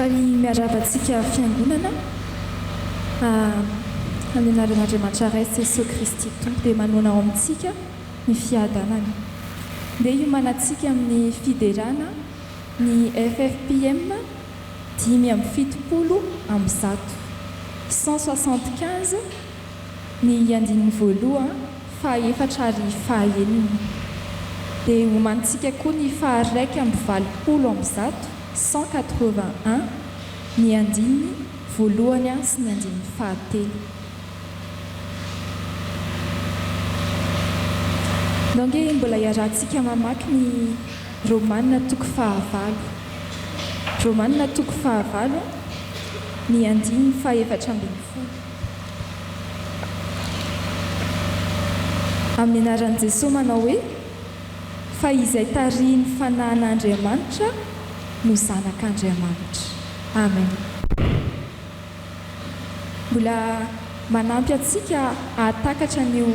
miaravantsika fiangonana amin'ny anaran'Andriamanitra Ray Jesosy Kristy tompo dia manonao amintsika ny fiadanany. Dia iomanantsika amin'ny fiderana ny FFPM 570 175 ny andininy voaloha fahefatra ary fahaenina. Dia iomanantsika koa ny faharaiky amby 20 181 ny andininy voalohany sy ny andininy fahatelo. Donge mbola iarahantsika mamaky ny ROMANA toko 9. ROMANA toko 9 ny andininy fahaefatra ambin'ny folo. Amin'ny anaran'i Jesosy manao hoe fa izay tarihiny fanahin'Andriamanitra no zanak'Andriamanitra. Amen. Mbola manampy atsika atakatra n'io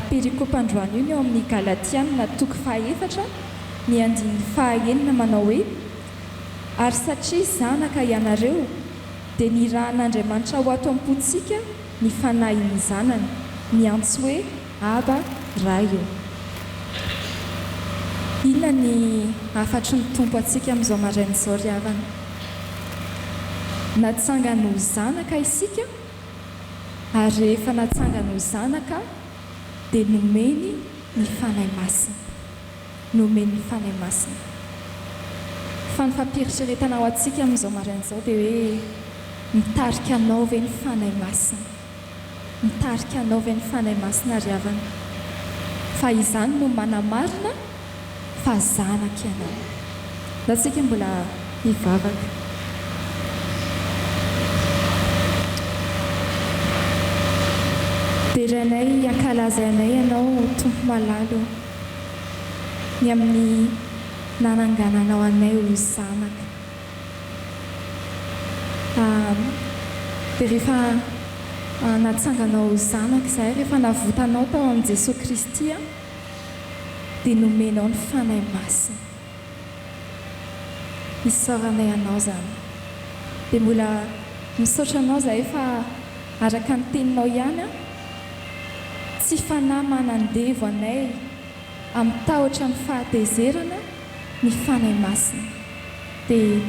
perikopandroany io ny eo amin'ny Galatiana toko 4 ny andininy fahaenina manao hoe ary satria zanaka ianareo dia nirahan'Andriamanitra ho ato am-pontsika ny fanahin'ny zanany miantso hoe Aba Ray eo. Inona ny afatry ny tompo atsika amin'izao marain'izao ry havana? Natsangana ho zanaka isika ary rehefa natsangana ho zanaka dia nomeny ny fanahy masina. Nomeny ny fanahy masina. Fa ny fampieriseretana ho atsika amin'izao marain'izao dia hoe mitarika anao ve ny fanahy masina? Mitarika anao ve ny fanahy masina ry havana? Fa izany no manamarina fa zanaka ianao. Da tsika mbola hivavaka. Dia Irinay ankalaza anay ianao tompo malalo ny amin'ny nanangananao anay ho zanaka. Dia rehefa natsanganao ho zanaka izay, rehefa navotanao tao amin'i Jesosy Kristy dia nomenao ny fanahy masina. Isaoranay anao zany. Dia mbola misaotra anao izay fa araka ny teninao ihany tsy fanahy manandevo anay amitahotra ny fahatezerana ny fanahy masina. Dia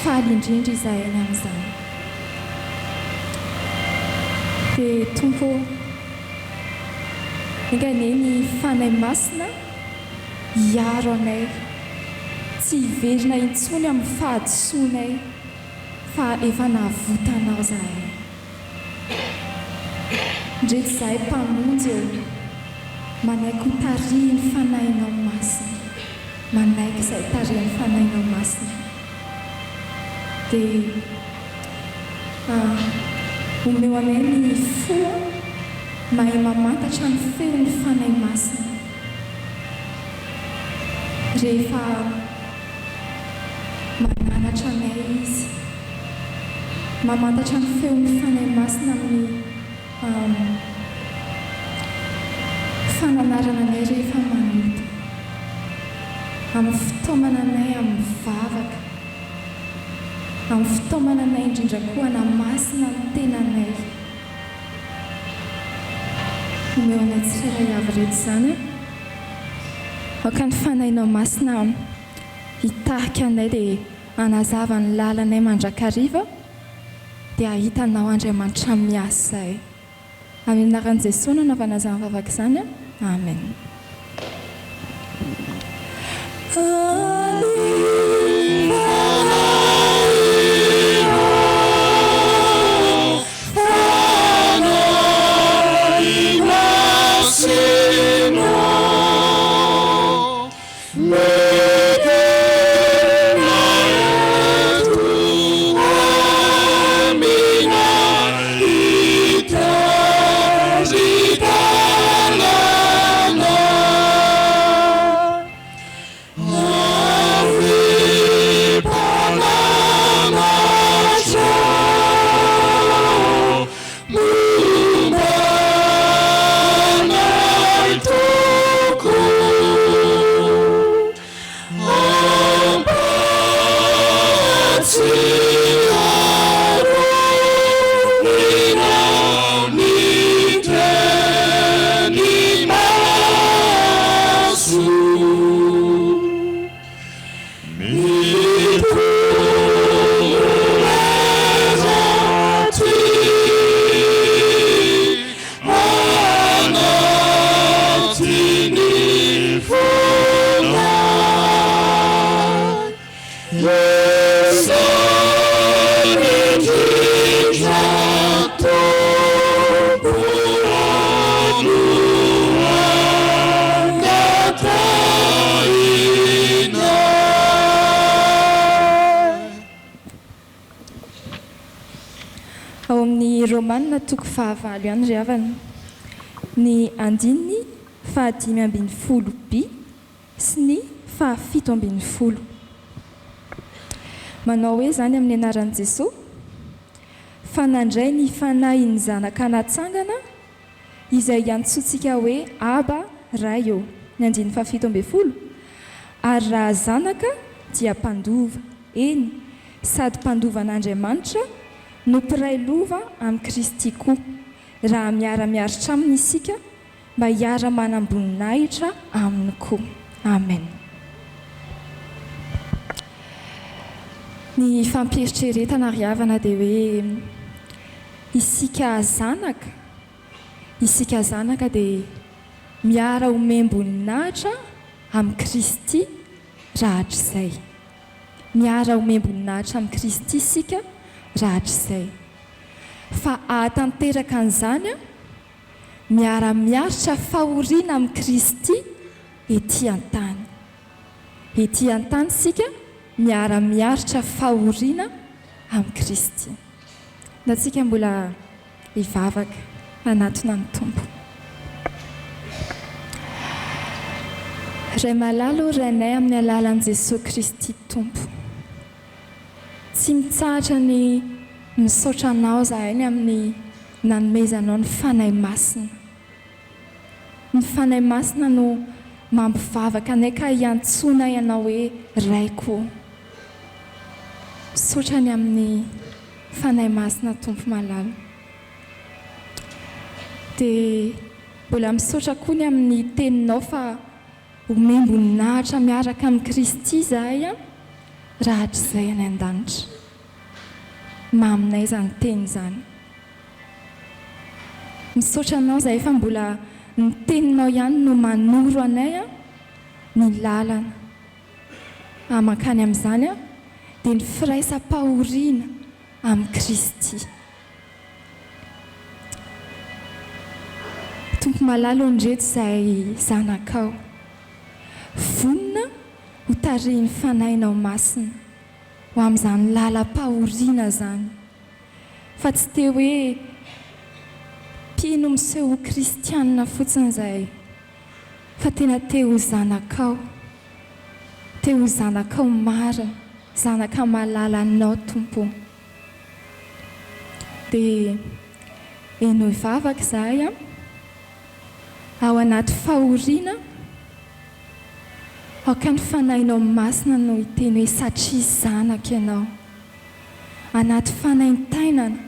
faly indrindra izahay any amin'izany. Dia tompo engane ny fanahy masina hiaro anay, tsy hiverina intsony amin'ny fahadisoanay fa efa nahavotanao izahay. Ndreky izahay mpamonjy eo, manaiky ho tarihin'ny fanahinao masina. Manaiky izahay tarihin'ny fanahinao masina. Dia omeo anay ny fo mahay mamantatra ny feon'ny fanahy masina. Rehefa mananatra anay izy, mamantatra ny feon'ny fanahy masina amin'ny fananarana anay rehefa manompo, amin'ny fitaomana anay amin'ny vavaka, amin'ny fitaomana anay indrindra koa hanamasina ny tenanay. Omeo anay tsirairay avy reto izany ka ny fanahinao masina hitarika anay dia hanazava ny lalanay mandrakariva dia ahitanao Andriamanitra miasa zahay. Amin'ny anaran'i Jesosy no nanaovana izany vavaka izany. Amen. Amen. ao amin'ny ROMANA toko 19 ihany ry havana. Ny andininy 5:10b sy ny 7:10. Manao hoe zany amin'ny anaran'i Jesosy, fanandray ny fanahy ny zanaka natsangana izay antsointsika hoe aba ray eo, ny andininy 7:10. Ary raha zanaka dia mpandova, eny sady mpandovan'Andriamanitra no mpiray lova amin'ny Kristy koa, raha miara-miaritra aminy isika mba hiara-manam-boninahitra aminy koa. Amen. Ny fampieritrretana ry havana dia hoe isika zanaka dia miara omem-boninahitra amin'ny Kristy rahatr'izay. Miara omem-boninahitra amin'ny Kristy isika rahatr'izay. Fa ahatanteraka an'izany miara-miaritra fahoriana amin'ny Kristy ety an-tany. Ety an-tany isika miara-miaritra fahoriana amin'ny Kristy. Natsika mbola hivavaka anatona ny Tompo. Ray malalo Irinay amin'ny alalan'i Jesosy Kristy Tompo. Tsy mitsahatra ny misaotra anao zahay ny amin'ny nanomezanao ny fanahy masina. Ny fanahy masina no mampivavaka anay ka hiantsoana ianao hoe raiko. Misaotra ny amin'ny fanahy masina Tompo malalo. Dia mbola misaotra koa ny amin'ny teninao fa omem-boninahitra miaraka amin'ny Kristy zahay rahatr'izay any an-danitra. Maminay izany teny izany. Misaotra anao zahay fa mbola ny teninao ihany no manoro anay ny lalana. Mankany amin'izany dia ny firaisam-pahoriana amin'ny Kristy. Tompo malalo ndreto izay zanakao. Vonina ho tarihin'ny fanahinao masina ho amin'izany lalam-pahoriana zany. Fa tsy te hoe mpino miseho ho kristianina fotsiny izay, fa tena te ho zanakao. Te ho zanakao marina, zanaka malala anao Tompo. Dia eno hivavaka izahay ao anaty fahoriana, aoka ny fanahinao masina no hiteny hoe satria zanaka ianao. Anaty fanaintainana,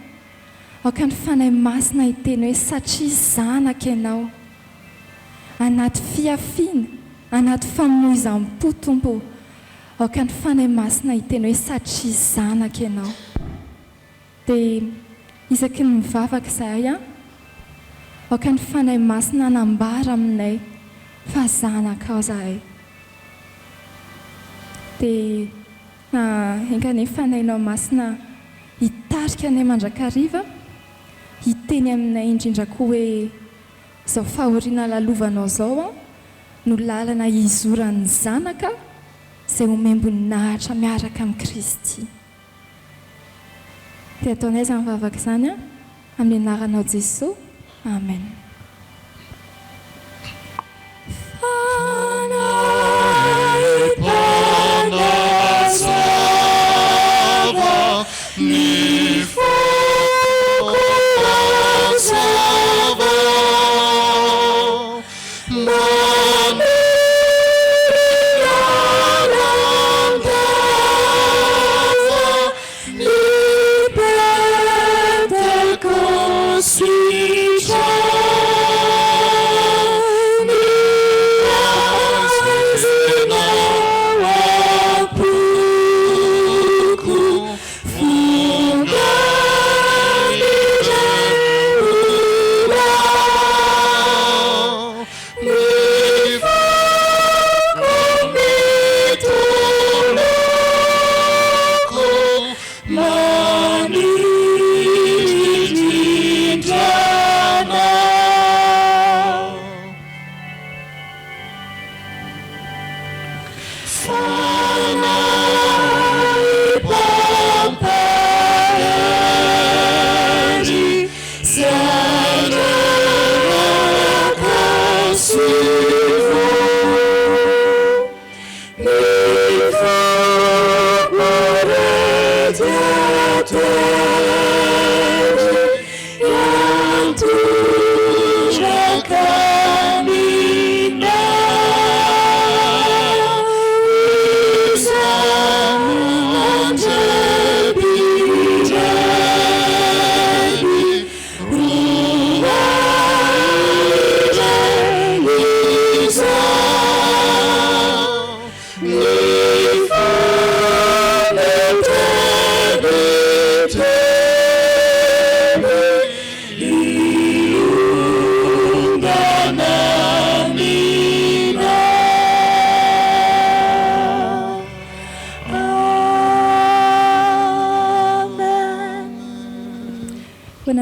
aoka ny fanahy masina hiteny hoe satria zanaka ianao. Anaty fiafiana, anaty famoizam-po Tompo, aoka ny fanahy masina hiteny hoe satria zanaka ianao. Dia isaky ny mivavaka izahay aoka ny fanahy masina anambara aminay fa zanaka ao zahay. Dia enkany fanahinao masina hitarika anay mandrakariva, hiteny aminay indrindra koa hoe izao fahoriana lalovanao izao no lalana hizoran'ny zanaka izay omem-boninahitra miaraka amin'ny Kristy. Dia ataonay izany mivavaka izany amin'ny anaranao Jesosy. Amen. Funda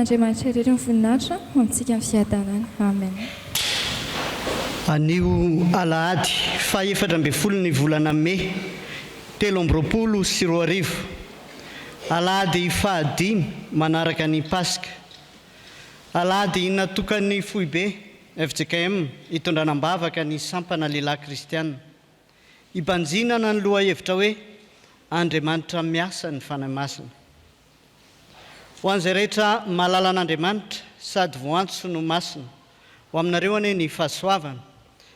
Andriamanitra irery ny voninahitra amintsika amin'ny fiadanana. Amen. Anio Alahady fa 14 ny volana May 2024. Alahady fahadimy manaraka ny Pasika. Alahady natokany foibe Fjkm hitondranam-bavaka ny sampana lehilahy kristianina. Ibanjinana ny loha hevitra hoe Andriamanitra miasa ny fanahy masina. Ho an'izay rehetra mahalala an'Andriamanitra sady voantso no masina, ho aminareo anie ny fahasoavana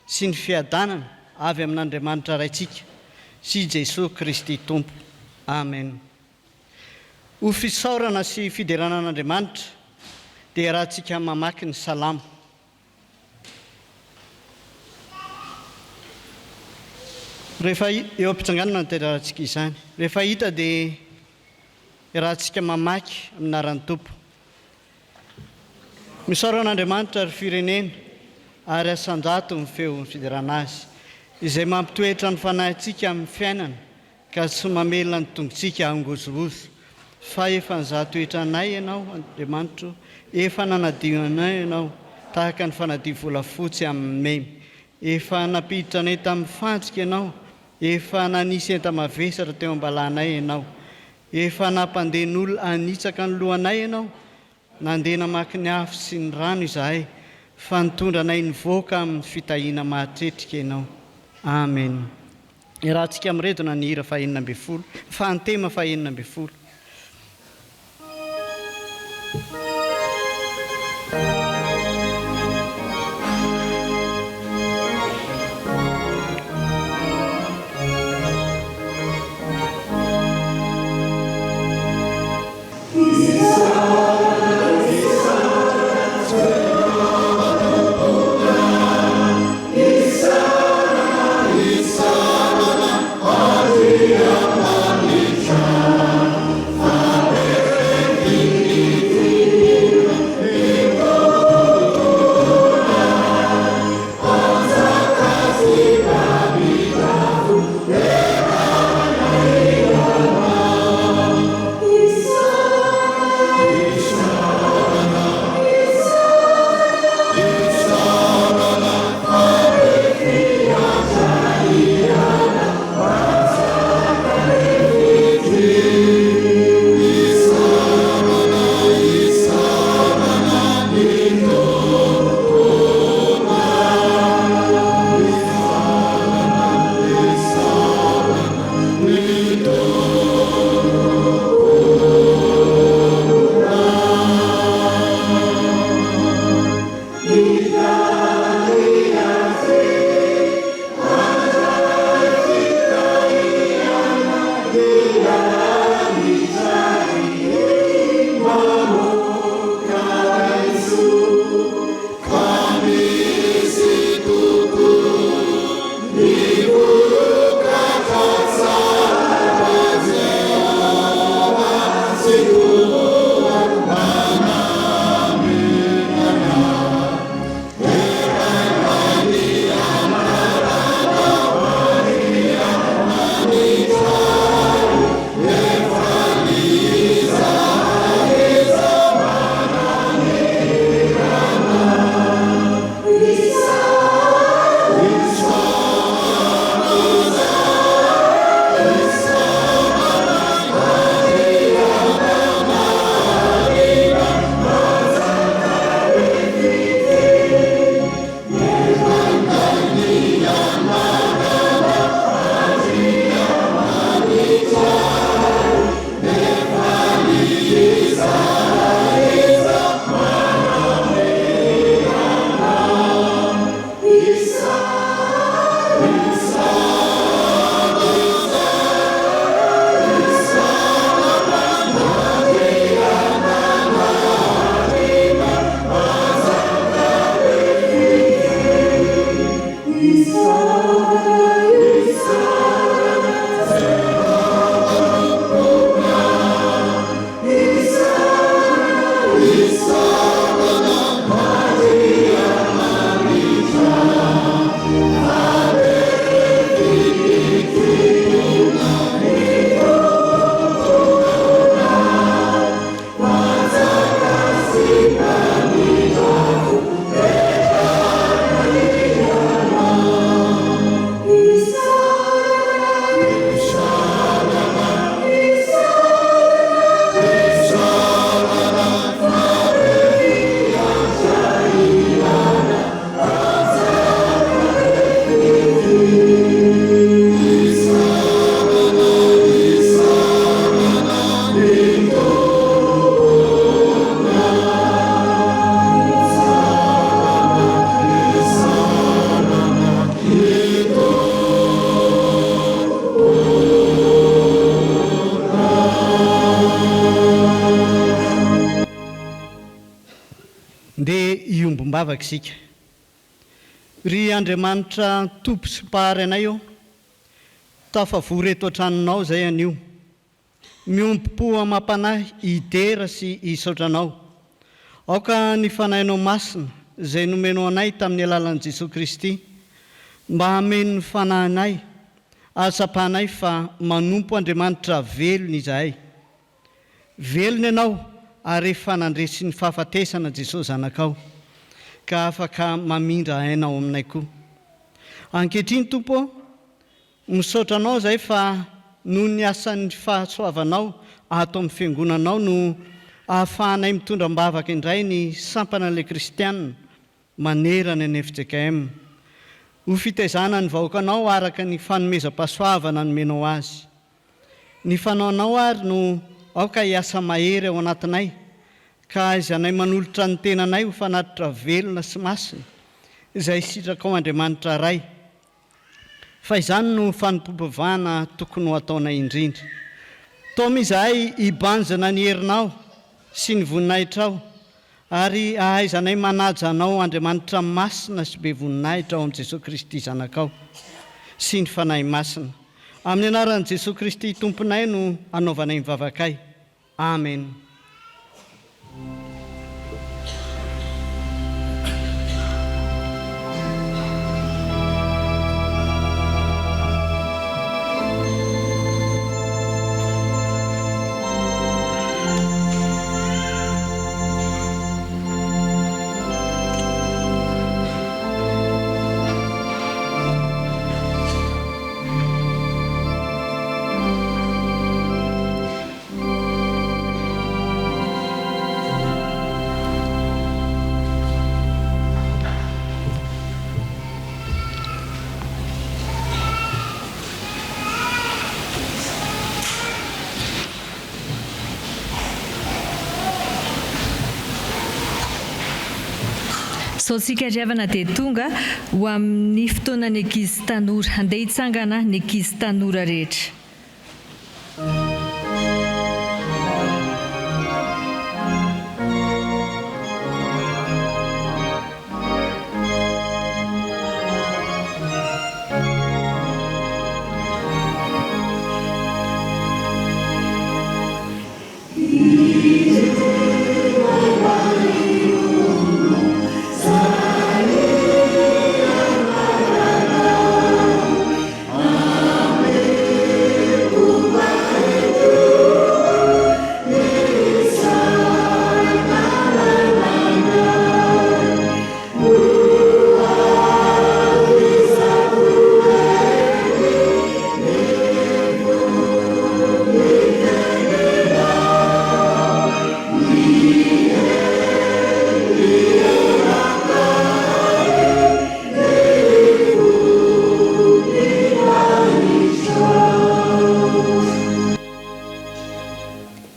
sy ny fiadanana avy amin'Andriamanitra raintsika sy Jesosy Kristy Tompo. Amen. Ho fisaorana sy fiderana an'Andriamanitra dia raha tsika mamaky ny Salamo. Rehefa eo am-pitsanganana ny terarantsika izany, rehefa hita dia raha tsika mamaky aminaran'ny Tompo. Misaorana Andriamanitra ary firenena ary asan-jato ny feo ny fiderana azy, izay mampitoetra ny fanahintsika amin'ny fiainana ka tsy mamelona ny tongontsika angozogozo. Fa efa nizahan-toetra anay ianao, Andriamanitra, efa nanadio anay ianao tahaka ny fanadio volafotsy amin'ny memy. Efa napiditra anay tamin'ny fantsika ianao, efa nanisy enta-mavesatra teo am-balanay ianao. Efa nampandehan'olona anitsaka ny lohanay ianao, nandeha namaky ny afo sy ny rano izahay, fa nitondra anay nivoaka amin'ny fitahiana mahatretrika ianao. Amen. Irahantsika amiredona ny hira fa Antema fa 12. Anay dia hihombombavaka isika. Ry Andriamanitra tompo sy mpahary anay eo, tafavory eto an-tranonao izay anio. Miompo amam-panahy hidera sy hisotranao. Aoka ny fanahinao masina izay nomenao anay tamin'ny alalan'i Jesosy Kristy, mba hameno ny fanahinay, ahasapanay fa manompo Andriamanitra velona izahay. Velona ianao ary efa nandresy ny fahafatesana Jesosy zanakao, ka afaka mamindra ainao aminay koa. Ankehitriny Tompo, misaotranao izay fa noho ny asan'ny fahasoavanao ato amin'ny fiangonanao no ahafahanay mitondra mbavaka indray ny sampana an'ilay kristianina manerana ny Fjkm. Ho fitaizana ny vahoakanao araka ny fanomezam-pahasoavana nomenao azy. Ny fanaonao ary no aoka hiasa mahery ao anatinay, ka izanay manolotra ny tenanay ho fanatitra velona sy masina izay sitraka ao Andriamanitra ray. Fa izany no Fanompoam-Pivavahana tokony ho ataonay indrindra. Tao izahay hibanjana ny herinao sy ny voninahitrao, ary ahaizanay manaja anao Andriamanitra masina sy be voninahitra ao amin'ny Jesosy Kristy zanakao sy ny fanahy masina. Amin'ny anaran'i Jesosy Kristy Tomponay no anaovanay mivavakay. Amen. Saotsika riavana dia tonga ho amin'ny fotoanany ankizy tanora. Andeha hitsangana ny ankizy tanora rehetra.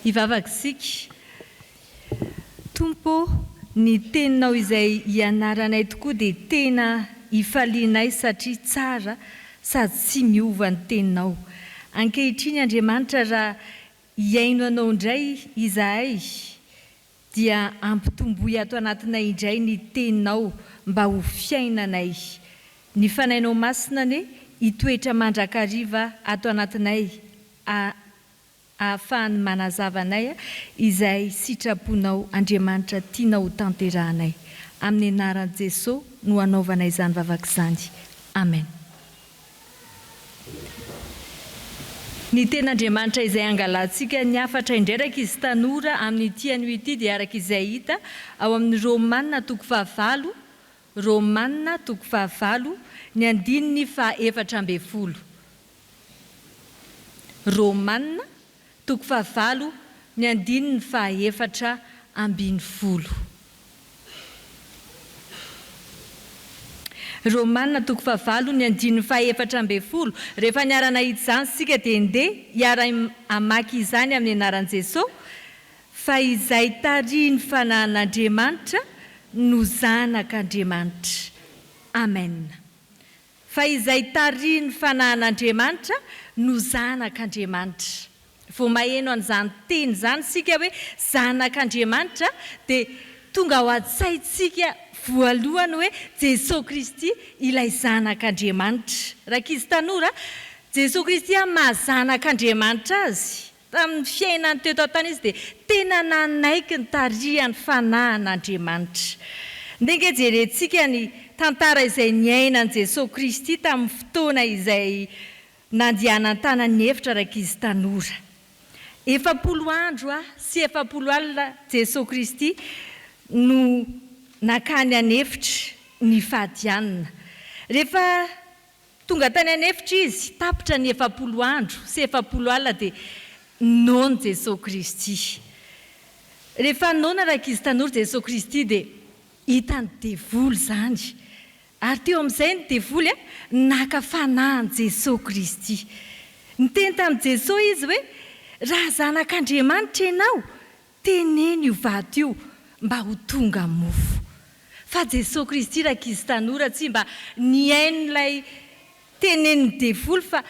Ivavakisika, Tompo, ny teninao izay ianaranay tokoa dia tena ifalianay satria tsara sady tsy miova ny teninao. Ankehitriny Andriamanitra raha hiaino anao indray izahay dia ampitomboy ato anatinay indray ny teninao mba ho fiainanay. Ny fanahinao masina ne hitoetra mandrakariva ato anatinay ahafahany manazavanay izay sitraponao Andriamanitra tianao tanterahanay. Amin'ny anaran'i Jesosy no anaovanay izany vavaka izany. Amen. Ny ten'Andriamanitra izay angalantsika ny hafatra indray izy tanora amin'ny tian'io ity dia araka izay hita ao amin'ny Romanina toko 5, Romanina toko 5, ny andininy 14. Romanina toko 5, ny andininy 14. Romanina toko 5, ny andininy 14. Rehefa niarana izany sika dia ndeha hiara amaky izany amin'ny anaran'i Jesosy. Fa izay tariny fanahin'Andriamanitra no zanak'Andriamanitra. Amen. Fa izay tariny fanahin'Andriamanitra no zanak'Andriamanitra. Vao maheno an'izany teny izany sika hoe zanak'Andriamanitra dia tonga ao an-tsaintsika voalohany hoe Jesosy Kristy ilay zanak'Andriamanitra. Rakizy tanora, Jesosy Kristy mahazanak'Andriamanitra azy. Tamin'ny fiainany teo tao-tany izy dia tena nanaiky ny tarihany fanahin'Andriamanitra. Ndenge jerentsika ny tantara izay niainan'i Jesosy Kristy tamin'ny fotoana izay nandehanany tanany efitra rakizy tanora. 40 andro sy 40 alina Jesosy Kristy no nakany anefitra ny fadianina. Rehefa tonga tany anefitra izy, tapitra ny 40 andro sy 40 alina dia nony Jesosy Kristy. Rehefa nona rakizy tanora Jesosy Kristy dia hitany devoly zany. Ary teo amin'izay ny devoly naka fanahin Jesosy Kristy. Niteny tamin'i Jesosy izy hoe, raha zanak'Andriamanitra ianao, teneny io vato io mba ho tonga mofo. Fa Jesosy Kristy rakizy tanora tsy mba niain'ilay teneny devoly fa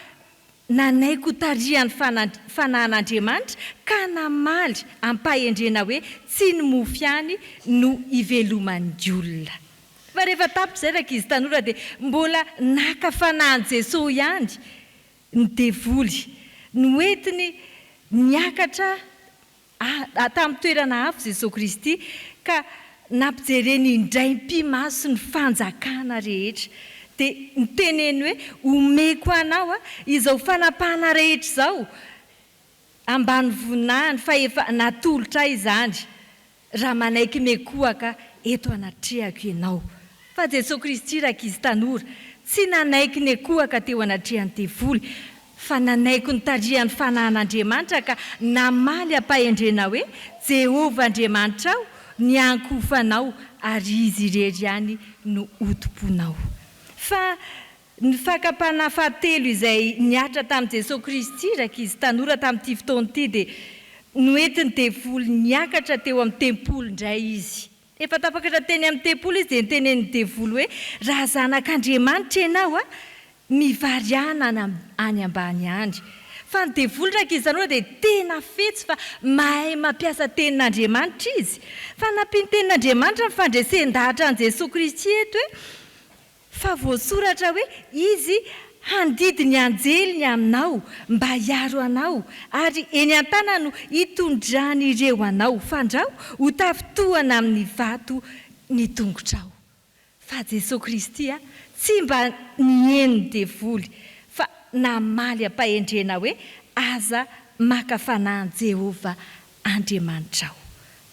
nanaiko tarihany fanahin'Andriamanitra ka namaly ampahendrena hoe tsy ny mofo ihany no iveloman'ny olona. Fa rehefa tapitra izay rakizy tanora dia mbola naka fanahin Jesosy ihany ny devoly. Noentiny niakatra tamin'ny toerana hafa Jesosy Kristy ka nampijereny indray mpimaso ny fanjakana rehetra. Dia niteneny hoe omeko anao izao fanapahana rehetra izao ambany voninahiny fa efa natolotra izany. Raha manaiky mekoaka eto anatrehako ianao. Fa Jesosy Kristy rakizy tanora tsy nanaiky ny ekoaka teo anatrehany devoly fa nanaiko ny tarihany fanahin'Andriamanitra ka namaly ampahendrena hoe Jehovah Andriamanitra aho ny ankofanao ary izy irery ihany no otomponao. Fa ny fakapana fahatelo izay niatra tamin'i Jesosy Kristy rakizy tanora tamin'ity fotoana ity dia noentiny devoly niakatra teo amin'ny tempolo indray izy. Efa tapakatra teny amin'ny tempolo izy dia niteneny devoly hoe raha zanak'Andriamanitra ianao mivariana any ambany andry. Fa ny devoly rakizy tanora dia tena fetsy fa mahay mampiasa tenin'Andriamanitra izy. Fa nampiany tenin'Andriamanitra ny fandresendahatra an Jesosy Kristy eto hoe fa voasoratra hoe izy handidy ny anjeliny aminao mba hiaro anao ary eny an-tana no hitondrany ireo anao fandrao ho tafitohana amin'ny vato ny tongotrao. Fa Jesosy Kristy tsy mba nieny devoly fa namaly ampahendrena hoe aza maka fanahin Jehovah Andriamanitrao.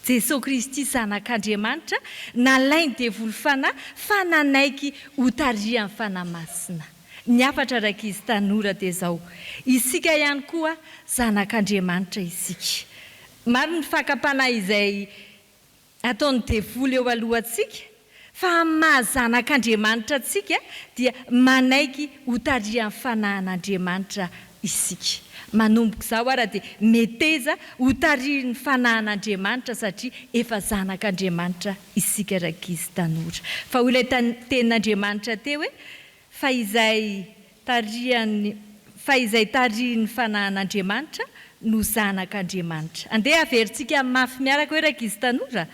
Jesosy Kristy zanak'Andriamanitra nalainy devoly fanahy fa nanaiky ho tarihany Fanamasina. Ny hafatra rakizy tanora dia izao. Isika ihany koa zanak'Andriamanitra isika. Maro ny fakapana izay ataony devoly eo alohantsika fa mahazanak'Andriamanitra antsika dia manaiky ho tarihany fanahin'Andriamanitra isika. Manomboka izao ara dia meteza ho tarihin'ny fanahin'Andriamanitra satria efa zanak'Andriamanitra isika rakizy tanora. Fa ho ilay tenin'Andriamanitra teo hoe fa izay tarihin'ny fanahin'Andriamanitra no zanak'Andriamanitra. Andeha averintsika amin'ny mafy miaraka hoe rakizy tanora.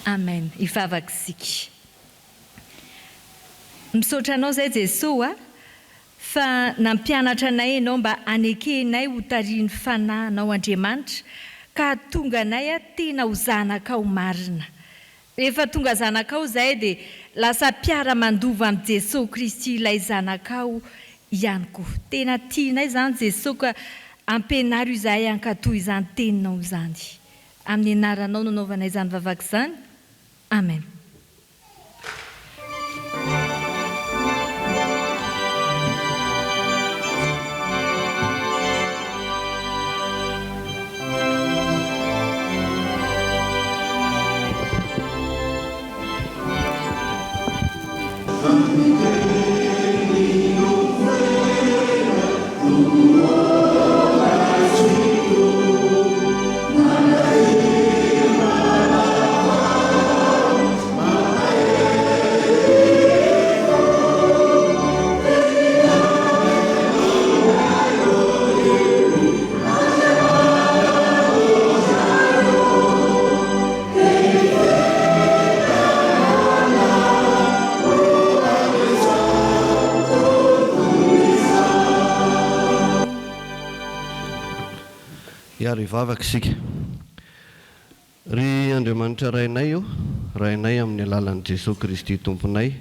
Amen. Hivavaka isika. Misaotra anao izay Jesosy fa nampianatra anay ianao mba hanekenay ho tarihin'ny fanahinao Andriamanitra ka tonga anay tena ho zanakao marina. Rehefa tonga zanakao izay dia lasa mpiara-mandova amin'ny Jesosy Kristy ilay zanakao ihany koa. Tena tianay izany Jesosy ka ampianaro izahay hankatoy izany teninao izany. Amin'ny anaranao nanaovanay izany vavaka izany. Amen. Hiary vavaka isika. Ry Andriamanitra rainay io, rainay amin'ny alalan'i Jesosy Kristy Tomponay.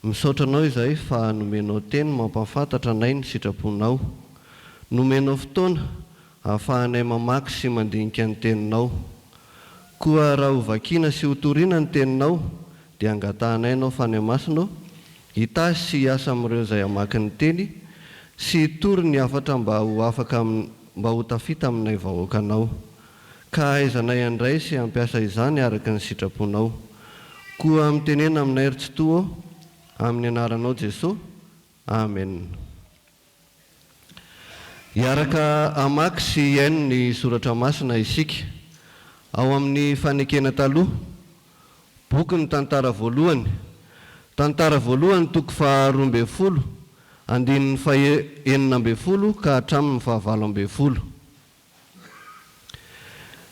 Misaotra anao izay fa nomenao teny mampafantatra anay ny sitraponao. Nomenao fotoana ahafahanay mamaky sy mandinika ny teninao. Koa raha ho vakiana sy ho toriana ny teninao, dia angatahanay ianao Fanamasina, hitasy sy hiasa amin'ireo izay hamaky ny teny, sy hitory ny hafatra mba ho tafita aminay vahoakanao. Ka aizanay andray sy hampiasa izany araka ny sitraponao. Koa mitenena aminay ry tsy toa amin'ny anaranao Jesosy. Amen. Hiaraka hamaky sy hiaino ny soratra masina isika. Ao amin'ny fanekena taloha, boky ny tantara voalohany. Tantara voalohany toko faha 12, andininy faha 19 ka hatramin'ny faha 20.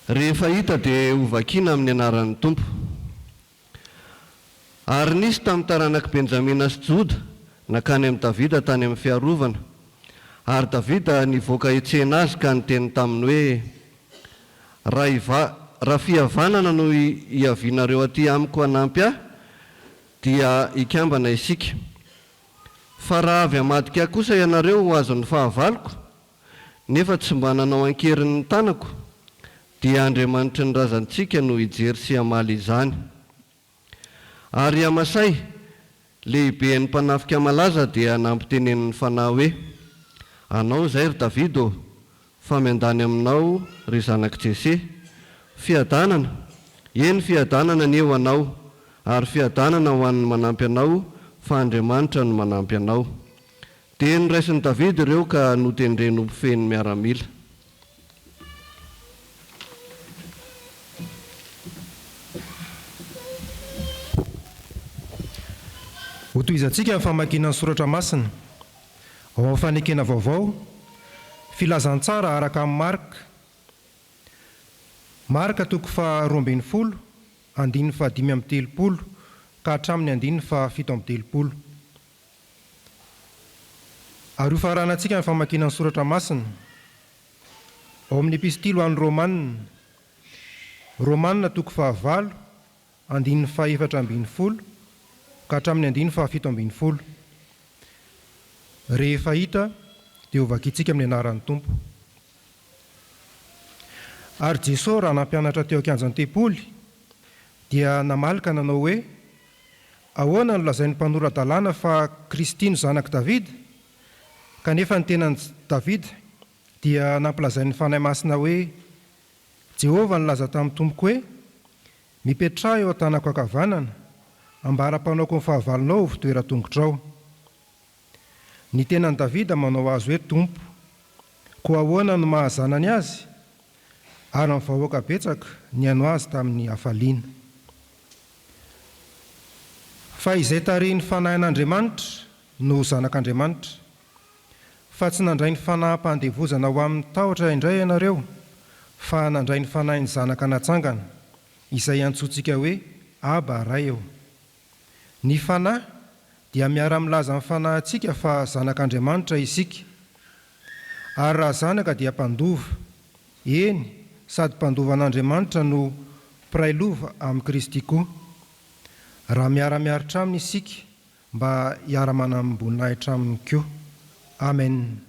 Rehefa hita dia ho vakiana amin'ny anaran'ny Tompo. Ary nisy tamin'ny taranaky Benjamina sy Joda nakany amin'ny Davida tany amin'ny fiarovana. Ary Davida nivoaka hetsena azy ka niteny taminy hoe, raha fihavanana no hiavianareo aty amiko hanampy ahy, dia hikambana isika. Fa raha avy hamadika kosa ianareo ho azon'ny fahavaloko, nefa tsy mba nanao ankerin'ny tanako, dia Andriamanitry ny razantsika no hijery sy hamaly izany. Ary amasay, lehibe ny mpanafika malaza dia nampitenen'ny fanahy hoe, anao zay ry Davido, fa miandany aminao ry zanaky Jese, fiadanana, eny fiadanana ny eo anao, ary fiadanana ho an'ny manampy anao, fa Andriamanitra no manampy anao. Dia niraisin'ny Davidy ireo ka notendreny ho mpifeny miaramila. Ho tohizantsika amin'ny famakiana ny soratra masina ao amin'ny fanekena vaovao, filazantsara araka amin'ny marka. Marka toko faha 12, andininy faha 5:30 ka hatramin'ny andininy faha 7:30. Ary ho faharanantsika amin'ny famakiana ny soratra masina ao amin'ny epistily ho an'ny Romanina. Romanina toko faha 9, andininy faha 4:20 ka hatramin'ny andininy faha 7:20. Rehefa hita dia ho vakiantsika amin'ny anaran'ny Tompo. Ary Jesosy raha nampianatra teo an-kianjan'ny tempoly dia namalaka nanao hoe, ahoana no lazain'ny mpanoran-dalàna fa Kristy no zanaky Davida? Kanefa ny tenan'i Davida dia nampilazain'ny Fanamasina hoe, Jehovah nilaza tamin'ny Tompoko hoe, mipetraha eo an-tanako ankavanana, ambara-panaoko ny fahavalonao ho fitoeran-tongotrao. Ny tenan'i Davida manao azy hoe Tompo, koa ahoana no mahazanany azy? Ary amin'ny vahoaka betsaka ny ano azy tamin'ny hafaliana. Fa izay tarihin'ny fanahin'Andriamanitra no zanak'Andriamanitra, fa tsy nandray ny fanaham-pandevozana ho amin'ny tahotra indray ianareo, fa nandray ny fanahin'ny zanaka natsangana, izay antsontsika hoe Aba ray eo. Ny fanahy dia miara-milaza amin'ny fanahintsika fa zanak'Andriamanitra isika. Ary raha zanaka dia mpandova, eny, sady mpandovan'Andriamanitra no prailova amin'ny Kristy koa. Raha miara-miaritra aminy isika mba hiara-manam-boninahitra aminy koa. Amen.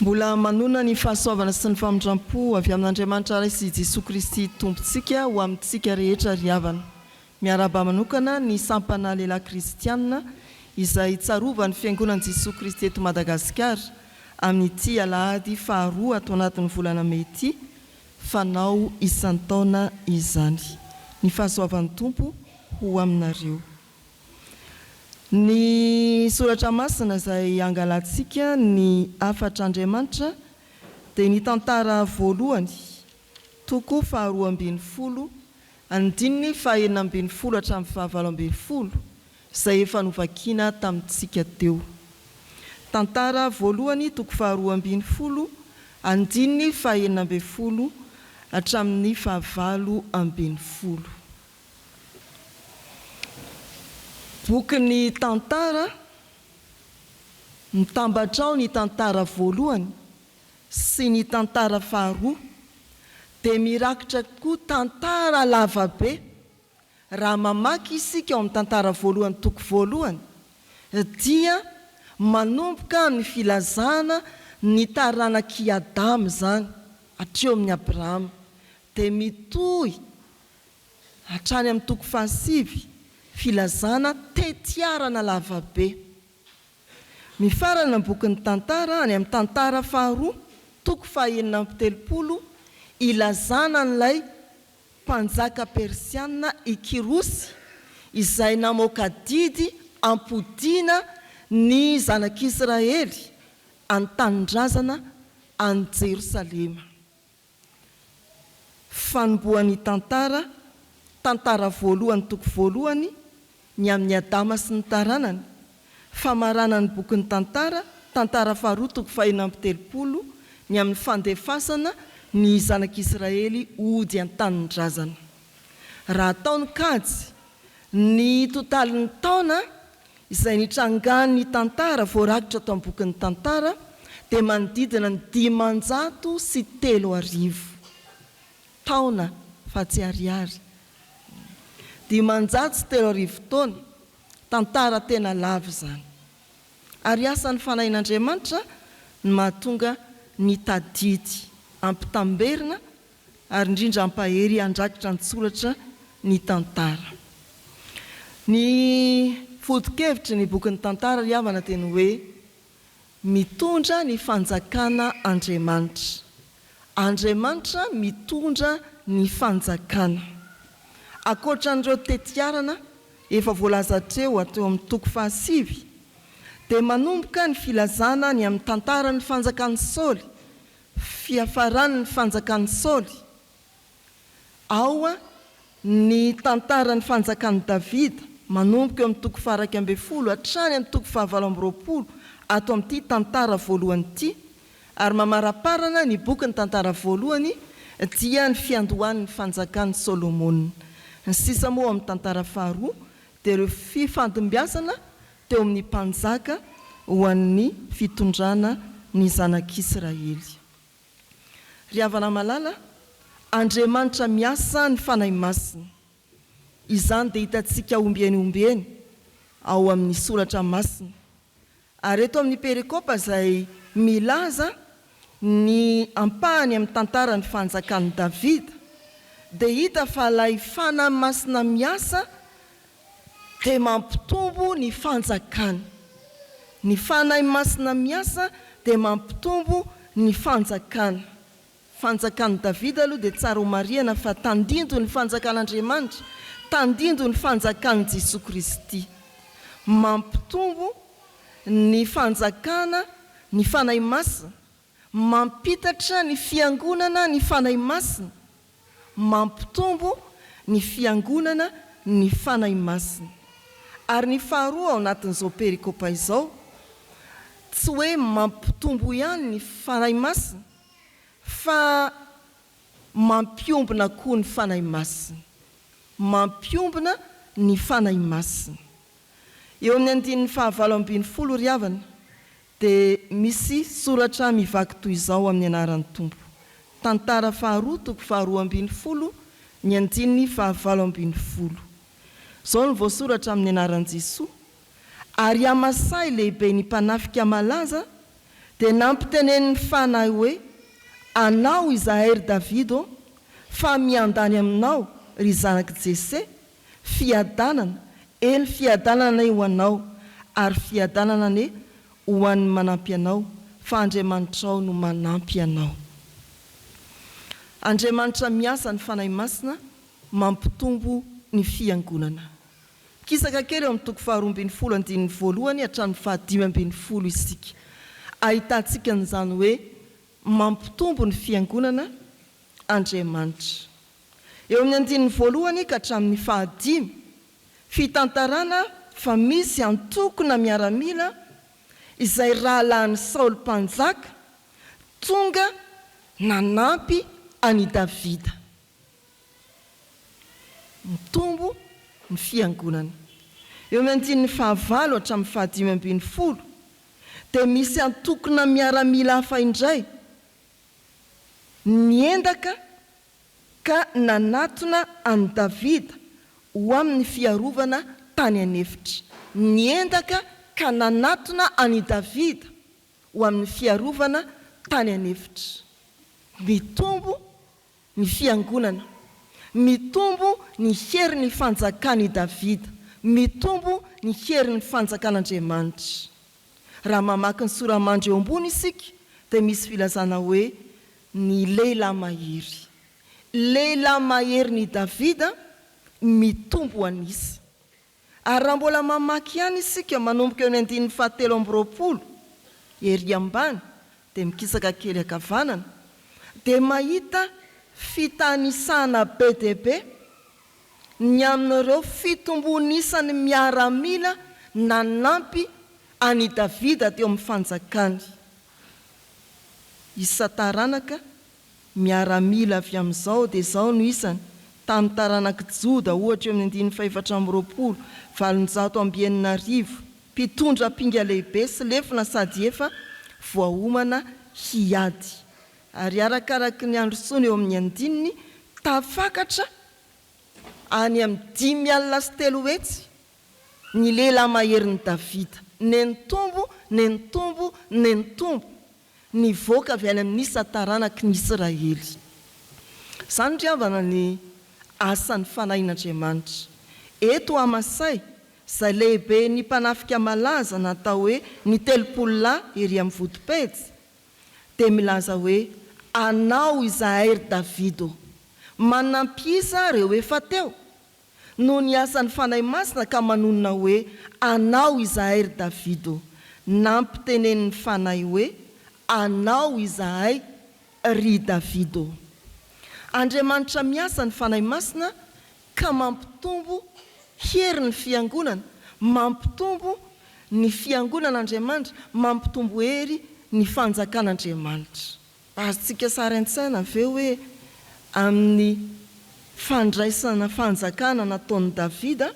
Mbola manona ny fahasoavana sy ny famindrampo avy amin'Andriamanitra Ray sy Jesosy Kristy tompontsika ho amintsika rehetra ry havana. Miaraba manokana ny sampana lehilahy kristianina izay tsarovany fiangonan'i Jesosy Kristy eto Madagasikara amin'ity alahady faharoa ato anatin'ny volana mety fanao isan-taona izany. Ny fahasoavan'ny tompo ho aminareo. Ny soratra masina izay angalantsika ny Hafatr'Andriamanitra dia ny tantara voalohany toko faharoa ambin'ny folo andininy fahaenina ambin'ny folo hatramin'ny fahavalo ambin'ny folo izay efa novakiana tamintsika teo. Tantara voalohany toko faharoa ambin'ny folo andininy fahaenina ambin'ny folo hatramin'ny fahavalo ambin'ny folo. Boky ny tantara mitambatrao ny tantara voalohany sy ny tantara faharoa dia mirakitra koa tantara lavabe. Raha mamaky isika ao amin'ny tantara voalohany toko voalohany dia manomboka ny filazana ny taranaki Adama zany hatreo amin'ny Abrahama dia mitohy hatrany amin'ny toko fahasivy filazana tetiarana lavabe. Mifarana ny bokin'ny tantara any amin'ny tantara faharoa toko fahaenina amby telopolo ilazana n'ilay mpanjaka persiana Ikirosy izay namoaka didy ampodiana ny zanak'Israely an-tanindrazana any Jerosalema. Fanombohan'ny tantara, tantara voalohany toko voalohany ny amin'ny Adama sy ny taranany. Famarana ny bokin'ny tantara, tantara faharoa toko fahaenina amby telopolo ny amin'ny fandefasana ny zanak'Israely ody an-tanindrazana. Raha ataony kajy ny totalin'ny taona izay nitrangan'ny tantara voarakitra tao amin'ny bokin'ny tantara dia manodidina ny 503 taona fa tsy ariary. 503 taona, tantara tena lava zany. Ary asan'ny fanahin'Andriamanitra ny mahatonga ny tadidy ampitamberina ary indrindra ampahery andrakitra ny tsoratra ny tantara. Ny fodikevitra ny bokin'ny tantara ry havana teny hoe mitondra ny fanjakana Andriamanitra. Andriamanitra mitondra ny fanjakana. Akoatran'ireo tetiarana efa voalaza treo ateo amin'ny toko fahasivy dia manomboka ny filazana ny amin'ny tantara ny fanjakan'ny Saoly, fiafarany ny fanjakan'ny Saoly. Ao ny tantara ny fanjakan'ny Davida manomboka eo amin'ny toko faha 12 hatrany amin'ny toko faha 20 ato amin'ity tantara voalohany ity, ary mamaraparana ny bokin'ny tantara voalohany dia ny fiandohan'ny fanjakan'ny Solomona. Ny sisa moa amin'ny tantara faharoa dia ireo fifandimbiasana teo amin'ny mpanjaka ho an'ny fitondrana ny zanak'Israely. Ry havana malala, Andriamanitra miasa ny fanahy masina. Izany dia hitantsika ombieny ao amin'ny soratra masina. Ary eto amin'ny perikopa izay milaza ny ampahany amin'ny tantara ny fanjakan'ny Davida dia hita fa ilay fanahy masina miasa dia mampitombo ny fanjakana. Ny fanahy masina miasa dia mampitombo ny fanjakana. Fanjakan'i Davida aloha dia tsara ho marihana fa tandindo ny fanjakan'Andriamanitra, tandindo ny fanjakan'i Jesosy Kristy. Mampitombo ny fanjakana ny fanahy masina, mampitatra ny fiangonana ny fanahy masina, mampitombo ny fiangonana ny fanahy masina. Ary ny faharoa ao anatin'izao perikopa izao, tsy hoe mampitombo ihany ny fanahy masina fa mampiombona koa ny fanahy masina. Mampiombona ny fanahy masina. Eo amin'ny andininy fahavalo ambin'ny folo ry havana dia misy soratra mivaky toy izao amin'ny anaran'ny tompo. Tantara faharoa toko faharoa ambin'ny folo ny andininy fahavalo ambin'ny folo. Zao ny voasoratra amin'ny anaran'i Jesosy. Ary amasay lehibe ny mpanafika malaza dia nampitenen'ny fanahy hoe anao izahay ry Davida fa miandany aminao ry zanaky Jese fiadanana ely fiadanana ho anao ary fiadanana ne ho an'ny manampy anao fa Andriamanitra ao no manampy anao. Andriamanitra miasa ny fanahy masina mampitombo ny fiangonana. Kisaka kely eo amin'ny toko 2:12 hatramin'ny 5:10 isika. Ahitantsika n'izany hoe mampitombo ny fiangonana Andriamanitra. Eo amin'ny 1:1 ka hatramin'ny 5 fitantarana fa misy antokona miaramila izay rahalahin'ny Saoly mpanjaka tonga nanampy any Davida. Mitombo ny fiangonana. Eo amin'ny 5 hatramin'ny 5:10 dia misy antokona miaramila hafa indray niendaka ka nanatona any Davida ho amin'ny fiarovana tany anefitra. Niendaka ka nanatona any Davida ho amin'ny fiarovana tany anefitra. Mitombo ny fiangonana, mitombo ny herin'ny fanjakany Davida, mitombo ny herin'ny fanjakan'Andriamanitra. Raha mamaky ny soramandry eo ambony isika dia misy filazana hoe ny lehilahy mahery. Lehilahy mahery ny Davida mitombo anisa. Ary raha mbola mamaky ihany isika manomboka eo amin'ny 7:20 ery ambany dia mikisaka kely ankavanana dia mahita fitanisana be dia be ny amin'ireo fitombonisany miaramila nanampy any Davida teo amin'ny fanjakany. Isa taranaka miaramila avy amin'izao dia izao no isany. Tamin'ny taranaky Joda ohatra eo amin'ny 420 790 mpitondra pinga lehibe sy lefina sady efa voahomana hiady. Ary arakaraky ny androsoany eo amin'ny andininy tafakatra any amin'ny 5:3 hetsy ny lehilahy maherin'ny Davida. Nentombo nivoaka avy any amin'ny isa taranaky ny Israely. Izany riavana ny asan'ny fanahin'Andriamanitra. Eto Amasay izay lehibe ny mpanafika malaza natao hoe ny 30 lahy ery amin'ny vodipejy dia milaza hoe anao izahay ry Davida manampiisa reo efa teo. No ny asan'ny fanahy masina ka manonona hoe anao izahay ry Davida, nampitenen'ny fanahy hoe anao izahay ry Davida. Andriamanitra miasa ny fanahy masina ka mampitombo herin'ny fiangonana, mampitombo ny fiangonan'Andriamanitra, mampitombo hery ny fanjakan'Andriamanitra. Azontsika sary an-tsaina ve hoe amin'ny fandraisana fanjakana nataon'i Davida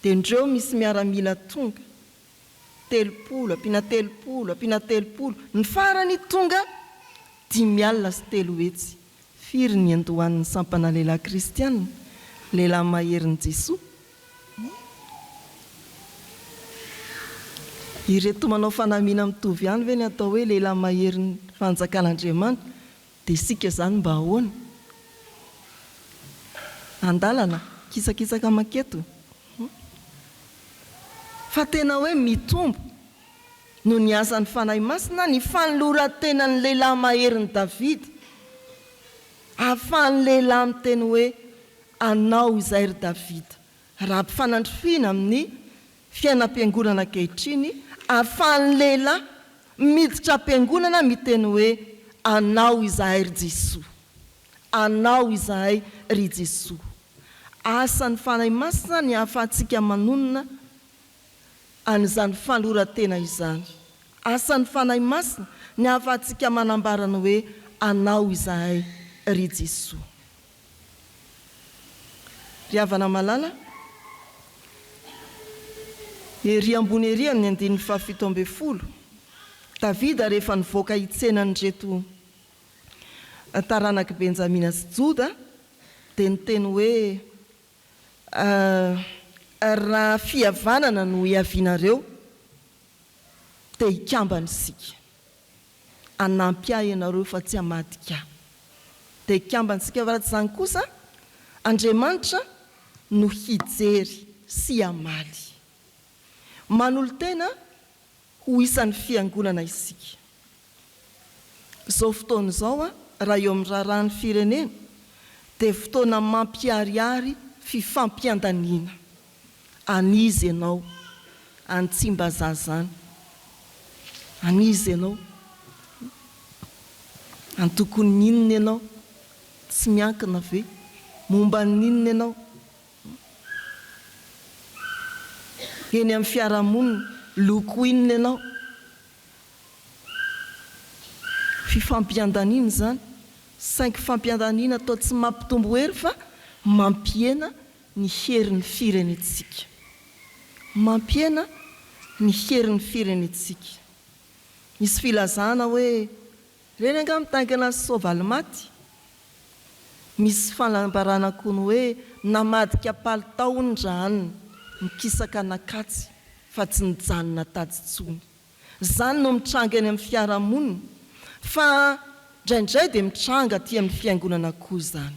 dia indreo misy miaramila tonga 30 ny farany tonga 5:3 hetsy. Firy ny andohan'ny sampana lehilahy kristianina, lehilahy maherin'i Jesosy. Ireto manao fanamina mitovy ihany ve ny atao hoe lehilahy maherin'ny fanjakan'Andriamanitra dia isika izany mba ahoana? Andalana kisakisaka maketo. Fa tena hoe mitombo no ny asan'ny fanahy masina ny fanoloran-tenan'ny lehilahy maherin'i Davida. Ahafahan'ny lehilahy miteny hoe anao izahay ry Davida. Raha mpifanandrofiana amin'ny fiainam-piangonana ankehitriny, ahafahan'ny lehilahy miditra am-piangonana miteny hoe anao izahay ry Jesosy, anao izahay ry Jesosy. Asan'ny fanahy masina ny ahafahantsika manonona an'izany fanoloran-tena izany. Asan'ny fanahy masina ny ahafahantsika manambarana hoe anao izahay ry Jesosy. Ry havana malala, ery ambony ery amin'ny 7:10 Davida rehefa nivoaka hitsenany reto taranaky Benjamina sy Joda dia niteny hoe raha fihavanana no hiavinareo dia hikambana isika. anampy ahy ianareo fa tsy hamadika ahy. Dia ikambantsika avaratsy izany kosa, Andriamanitra no hijery sy hamaly. Manolo-tena ho isan'ny fiangonana isika. Izao fotoana izao raha eo amin'ny raharahany firenena dia fotoana mampiariary fifampiandaniana. Anizy ianao antsimba-zazany, anizy ianao antokony ninona ianao, tsy miankina ve momba ninona ianao. Eny amin'ny fiarahamonina loko inona ianao. Fifampiandaniana zany, saingy fampiandaniana atao tsy mampitombo hery fa mampiena ny herin'ny firenetsika. Mampiena ny herin'ny firenetsika. Misy filazana hoe reny anga mitaingana soavaly maty. Misy fanambarana koa ny hoe namadika palitao ny ranony, mikisaka nakatsy fa tsy nijanona tady tsony. Zany no mitranga eny amin'ny fiarahamonina, fa ndraindray dia mitranga aty amin'ny fiangonana koa zany.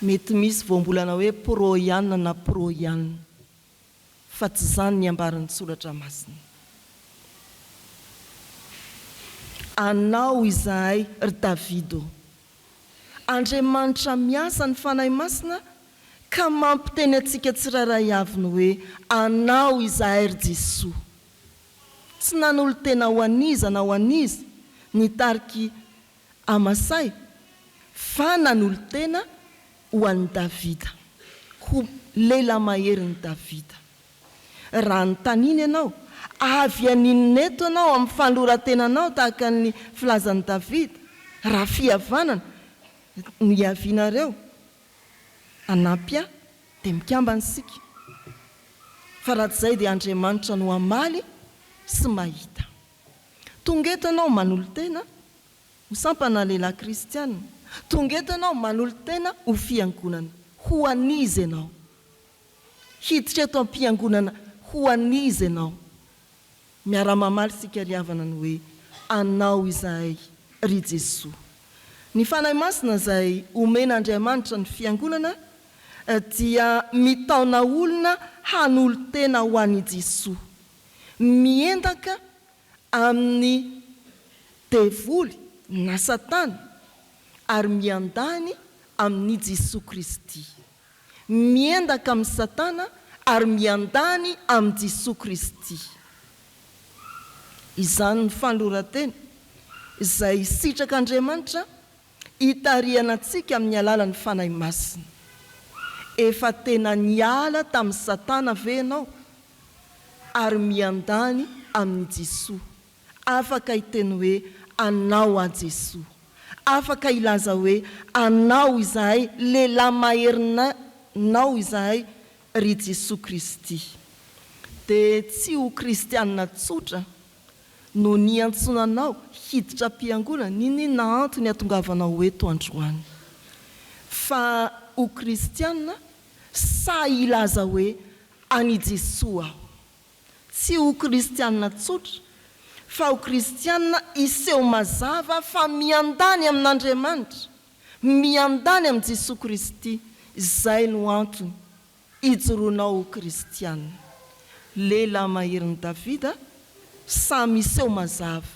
Mety misy voambolana hoe proiana na proiana, fa tsy zany ny ambaran'ny soratra masina. Anao izahay ry Davido, Andriamanitra miasa ny fanahy masina ka mampiteny atsika tsiraray avy ny hoe anao izahay ry Jesoa. Tsy nanolo tena ho aniza na ho aniza nitariky Amasay, fa nanolo tena ho an'i Davida, ho lehilahy mahery ny Davida. Raha nytaniny ianao, avy aninneto ianao amin'ny fanorantenanao tahaka ny filazan'i Davida, raha fihavanana ny avianareo, anampy ahy dia mikambana isika. Fa raha tsy izay dia Andriamanitra no hamaly sy mahita. Tonga eto ianao manolo tena ho sampana lehilahy kristianina, tonga eto ianao manolo tena ho fiangonana, ho anizy ianao. Hiditra eto am-piangonana ho anizy ianao. Miara-mamaly sika ry havana ny hoe anao izahay ry Jesoa. Ny fanahy masina izay omen'Andriamanitra ny fiangonana dia mitaona olona hanolo tena ho an'i Jesoa, miendaka amin'ny devoly na Satana ary miandany amin'ny Jesoa Kristy. Miendaka amin'ny Satana ary miandany amin'ny Jesoa Kristy. Izany ny fanoran-tena izay sitrak'Andriamanitra hitariana antsika amin'ny alalan'ny fanahy masina. Efa tena niala tamin'ny Satana ve ianao ary miandany amin'ny Jesoa. Afaka hiteny hoe anao a Jesoa. Afaka ilaza hoe anao izahay lehilahy maherinao izahay ry Jesoa Kristy. Dia tsy ho kristianina tsotra no niantsonanao hiditra am-piangonana, ninona antony hatongavanao eto androany. Fa ho kristianina sa ilaza hoe ani Jesoa aho. Tsy ho kristianina tsotra, fa ho kristianina iseho mazava fa miandany amin'Andriamanitra, miandany amin'ny Jesoa Kristy. Izay no antony hijoroanao ho kristianina. Lehilahy maherin'i Davida sa miseho mazava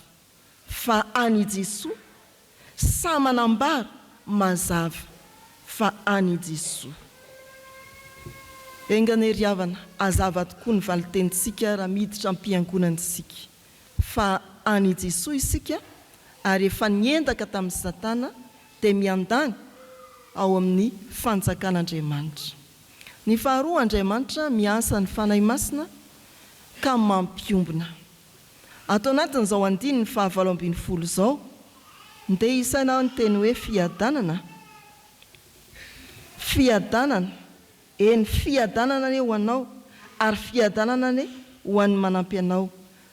fa ani Jesoa, sa manambara mazava fa ani Jesoa. Engany ry havana, azava tokoa ny valitentsika raha miditra am-piangonantsika fa ani Jesoa isika ary efa niendaka tamin'ny Satana dia miandany ao amin'ny fanjakan'Andriamanitra. Ny faharoa, Andriamanitra miasa ny fanahy masina ka mampiombona. Ato anatin'izao andiny ny 7-20 izao, ndeha isaina ny teny hoe fiadanana. Fiadanana, eny fiadanana ne ho anao ary fiadanana ne ho an'ny manampy anao,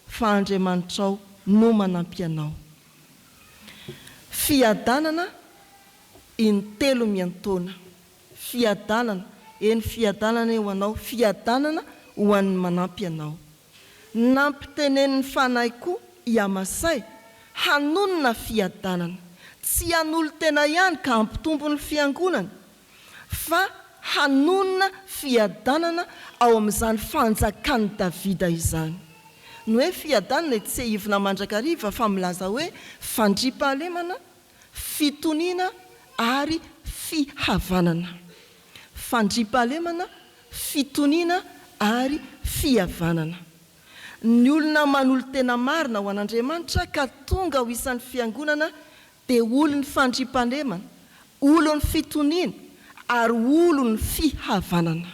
fa Andriamanitra ao no manampy anao. Fiadanana in-telo miantoana. Fiadanana, eny fiadanana ho anao, fiadanana ho an'ny manampy anao. Nampitenen'ny fanahy koa i Amasay hanonona fiadanana, tsy hanolo tena ihany ka hampitombo ny fiangonana, fa hanonona fiadanana ao amin'izany fanjakany Davida izany. Ny hoe fiadanana tsy hivina mandrakariva fa milaza hoe fandriampahalemana, fitoniana ary fihavanana. Fandriampahalemana, fitoniana ary fihavanana. Ny olona manolo tena marina ho an'Andriamanitra ka tonga ho isan'ny fiangonana dia olon'ny fandriampahalemana, olon'ny fitoniana ary olon'ny fihavanana.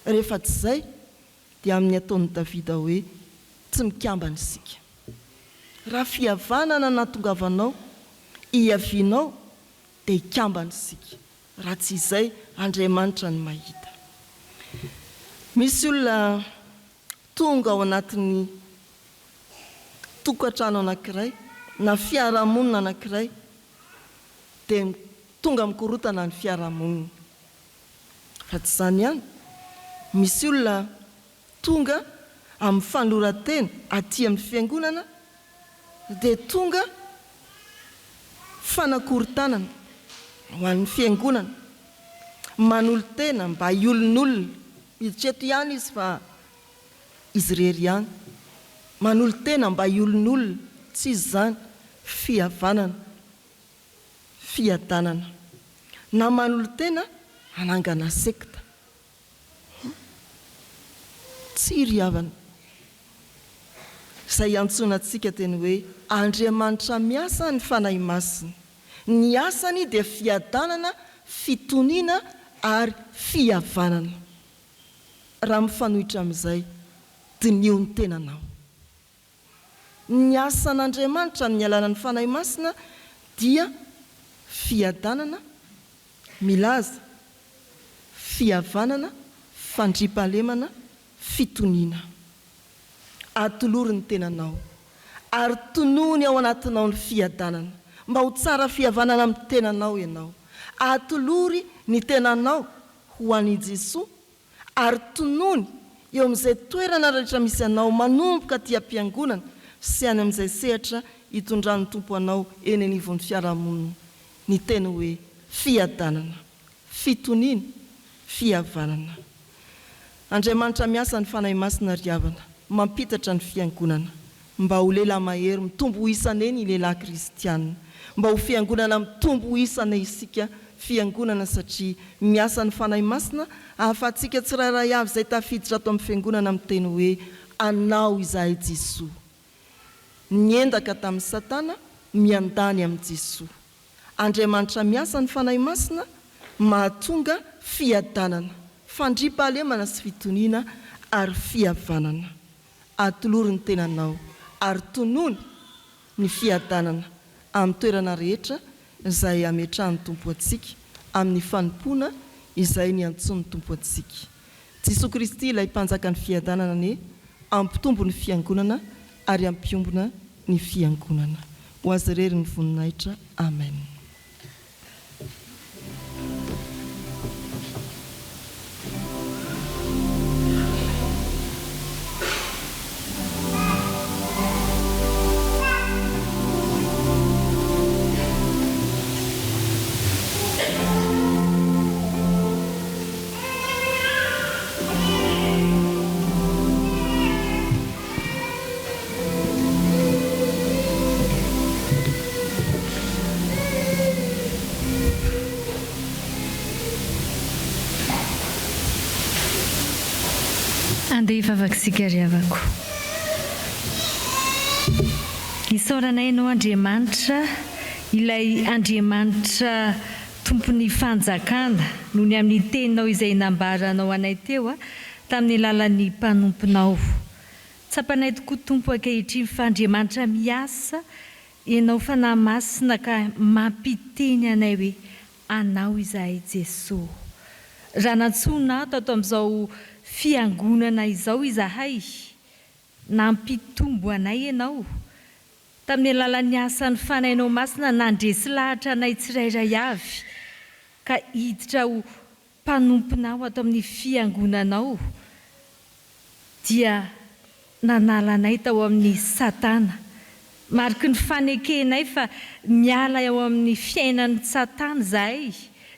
Rehefa tsy izay dia amin'ny ataon'i Davida hoe tsy mikambana isika. Raha fihavanana natongavanao, hiavianao dia hikambana isika. Raha tsy izay Andriamanitra ny mahita. Misy olona tonga ao anatin'ny tokantrano anankiray na fiarahamonina anankiray dia tonga mikorotana ny fiarahamonina. Fa tsy izany ihany, misy olona tonga amin'ny fanoratena aty amin'ny fiangonana dia tonga fanakorontanana ho an'ny fiangonana, manolo tena mba hiolon'olona, miditreto ihany izy fa izy rery ihany, manolo tena mba hiolon'olona, tsy izy izany fihavanana, fiadanana, na manolo tena hanangana sekta, tsy ry havana. Izay antsonantsika teny hoe Andriamanitra miasa ny fanahy masina. Ny asany dia fiadanana, fitoniana ary fihavanana. Raha mifanohitra amin'izay, dinio ny tenanao. Ny asan'Andriamanitra amin'ny alalany fanahy masina dia fiadanana, milaza, fihavanana, fandriampahalemana, fitoniana. Atolory ny tenanao ary tonony ao anatinao ny fiadanana, mba ho tsara fihavanana amin'ny tenanao ianao. Atolory ny tenanao ho an'i Jesoa ary tonony eo amin'izay toerana rehetra misy anao, manomboka aty am-piangonana sy any amin'izay sehatra hitondrany tompo anao eny anivon'ny fiarahamonina. Ny teny hoe fiadanana, fitoniana, fihavanana. Andriamanitra miasa ny fanahy masina ry havana, mampitatra ny fiangonana mba ho lehilahy mahery mitombo ho isana eny lehilahy kristianina, mba ho fiangonana mitombo ho isana isika fiangonana, satria miasa ny fanahy masina ahafahantsika tsirairay avy izay tafiditra ato amin'ny fiangonana amin'ny teny hoe anao izahay Jesoa. Niendaka tamin'ny Satana, miandany amin'ny Jesoa. Andriamanitra miasa ny fanahy masina mahatonga fiadanana, fandriampahalemana sy fitoniana ary fihavanana. Atolory ny tenanao ary tonony ny fiadanana amin'ny toerana rehetra izay ametrahan'ny tompo antsika, amin'ny fanompoana izay ny antson'ny tompo antsika. Jesosy Kristy ilay mpanjaka ny fiadanana ne ampitombo ny fiangonana ary ampiombona ny fiangonana. Ho azy irery ny voninahitra. Amen. Andeha hivavaksika ry havako. Isaoranay no Andriamanitra, ilay Andriamanitra tompon'ny fanjakana, noho ny amin'ny teninao izay nambaranao anay teo tamin'ny alalan'ny mpanomponao. Tsapanay tokoa tompo ankehitriny fa Andriamanitra miasa ianao Fanamasina ka mampiteny anay hoe anao izahay Jesoa. Raha nantsona ato amin'izao fiangonana izao izahay, nampitombo anay ianao tamin'ny alalan'ny asan'ny fanahinao masina, nandresy lahatra anay tsirairay avy ka hiditra ho mpanomponao ato amin'ny fiangonanao, dia nanala anay tao amin'ny Satana mariky ny fanekenay fa miala eo amin'ny fiainan'ny Satana zahay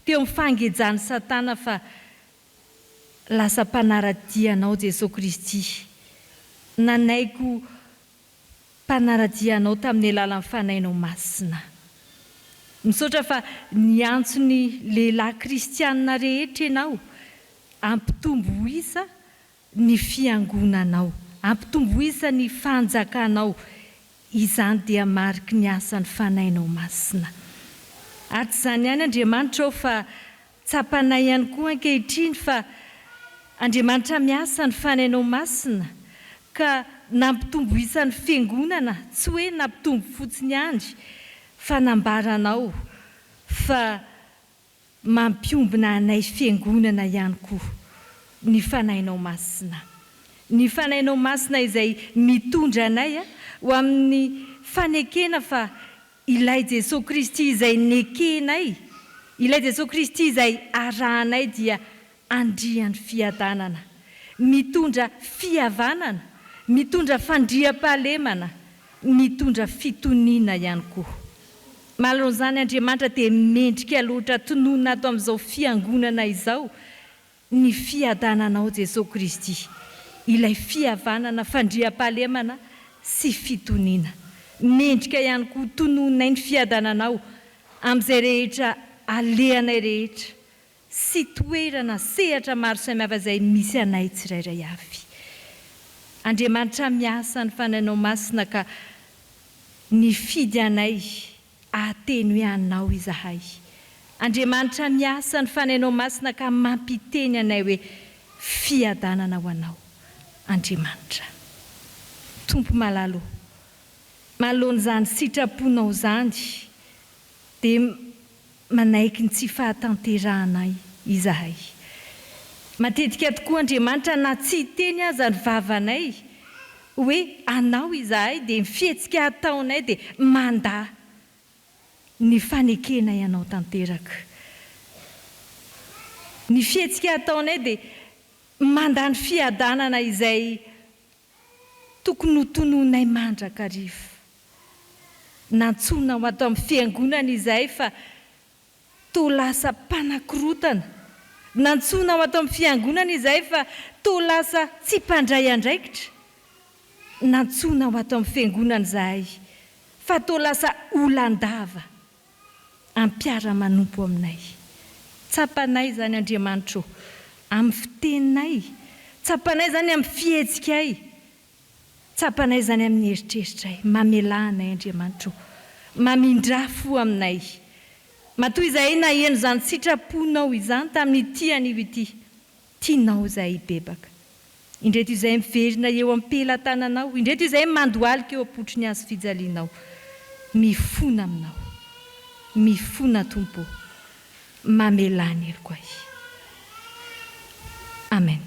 teo amin'ny fangejany Satana fa lasa mpanaradianao Jesosy Kristy. Nanaiko mpanaradianao tamin'ny alalan'ny fanahinao masina. Misaotra fa niantso ny lehilahy kristianina rehetra ianao, ampitombo isa ny fiangonanao, ampitombo isa ny fanjakanao. Izany dia mariky ny asan'ny fanahinao masina. Ary tsy izany ihany Andriamanitra ao fa tsapanay ihany koa ankehitriny fa Andriamanitra miasa ny fanahinao masina ka nampitombo isan'ny fiangonana, tsy hoe nampitombo fotsiny ihany fa nambaranao fa mampiombina anay fiangonana ihany koa ny fanahinao masina. Ny fanahinao masina izay mitondra anay ho amin'ny fanekena fa ilay Jesosy Kristy izay nekenay, ilay Jesosy Kristy izay arahanay dia andrian'ny fiadanana, mitondra fihavanana, mitondra fandriam-pahalemana, mitondra fitoniana ihany koa. Malon'izany Andriamanitra dia mendrika loatra tononona ato amin'izao fiangonana izao ny fiadananao Jesosy Kristy, ilay fihavanana, fandriam-pahalemana sy fitoniana. Mendrika ihany koa tononay ny fiadananao amin'izay rehetra alehanay rehetra sy toerana sehatra maro samihafa izay misy anay tsirairay avy. Andriamanitra miasa ny fanahinao masina ka nifidy anay ateny hoe anao izahay. Andriamanitra miasa ny fanahinao masina ka mampiteny anay hoe fiadanana ho anao. Andriamanitra, Tompo malalo, malon'izany sitraponao zany dia manaiky ny tsy fahatanterahanay izahay. Matetika tokoa Andriamanitra na tsy teny aza ny vavanay hoe anao izahay dia mifihetsika ataonay dia manda ny fanekena ianao tanteraka. Ny fihetsika ataonay dia manda ny fiadanana izay tokony ho tononay mandrakarivo. Nantsona ho ato amin'ny fiangonana izahay fa toa lasa mpanakorotana. Nantsona ho ato amin'ny fiangonana izahay fa toa lasa tsy mpandray andraikitra. Nantsona ho ato amin'ny fiangonana izahay fa toa lasa olandava ampiara-manompo aminay. Tsapanay zany Andriamanitra amin'ny fiteninay, tsapanay zany amin'ny fihetsikay, tsapanay zany amin'ny eritreritra. Mamelanay Andriamanitra, mamindrafo aminay. Matoa izahay naheno izany sitraponao izany tamin'ity anio ity, tianao izahay bebaka. Indreto izahay miverina eo am-pelatananao, indreto izahay mandoalika eo am-potry ny hazo fijalianao. Mifona aminao, mifona Tompo, mamelany eriko ahy. Amen.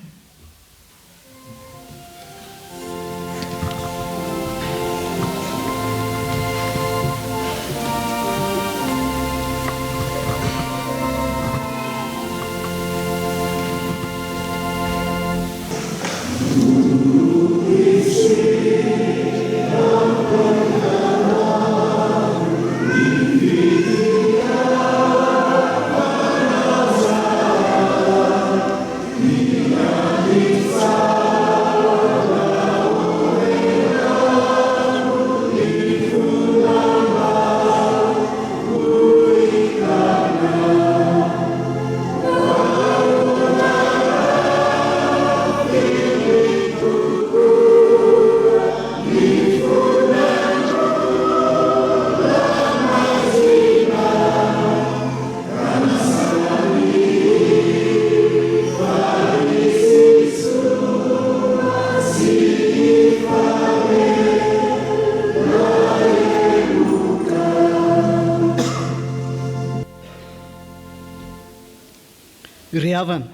Ry havana,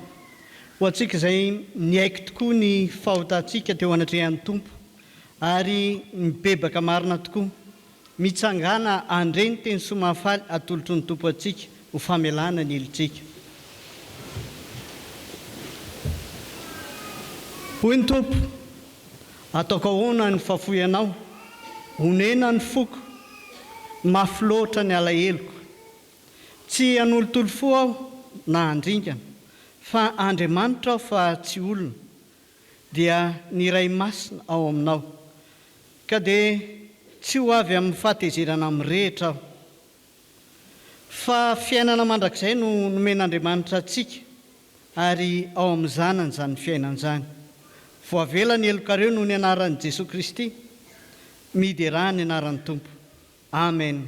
ho antsika izay niaiky tokoa ny fahotantsika teo anatrehan'ny Tompo ary mibebaka marina tokoa, mitsangana andreny teny somafaly atolotry ny Tompo antsika ho famelana ny ilontsika. Hoy ny Tompo, ataoko ahoana ny fahafoy anao honena ny foko mafy loatra ny alaheloko tsy hanolotolo fo aho na andringana fa Andriamanitra aho fa tsy olona dia ny ray masina ao aminao ka dia tsy ho avy amin'ny fahatezerana amin'ny rehetra aho fa fiainana mandrakizay no nomen'Andriamanitra antsika ary ao amin'ny zanany izany fiainan'izany voavela ny elokareo noho ny anaran'i Jesosy Kristy midy raha ny anaran'ny Tompo. Amen.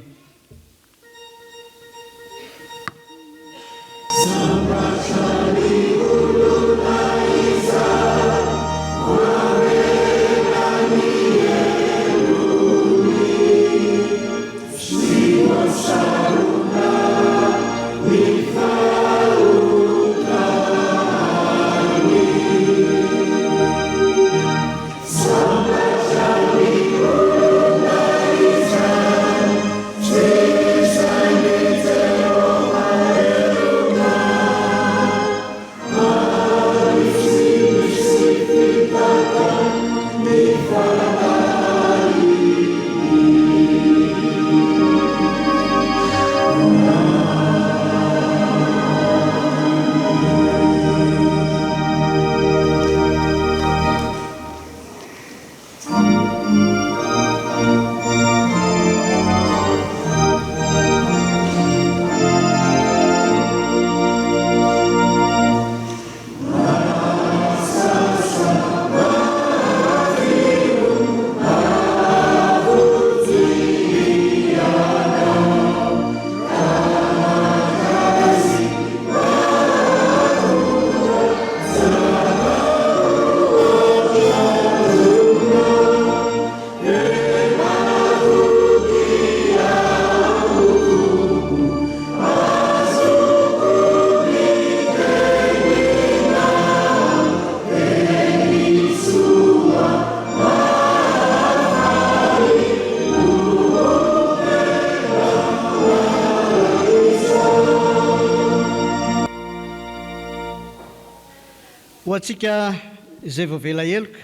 Ho antsika izay voavela heloka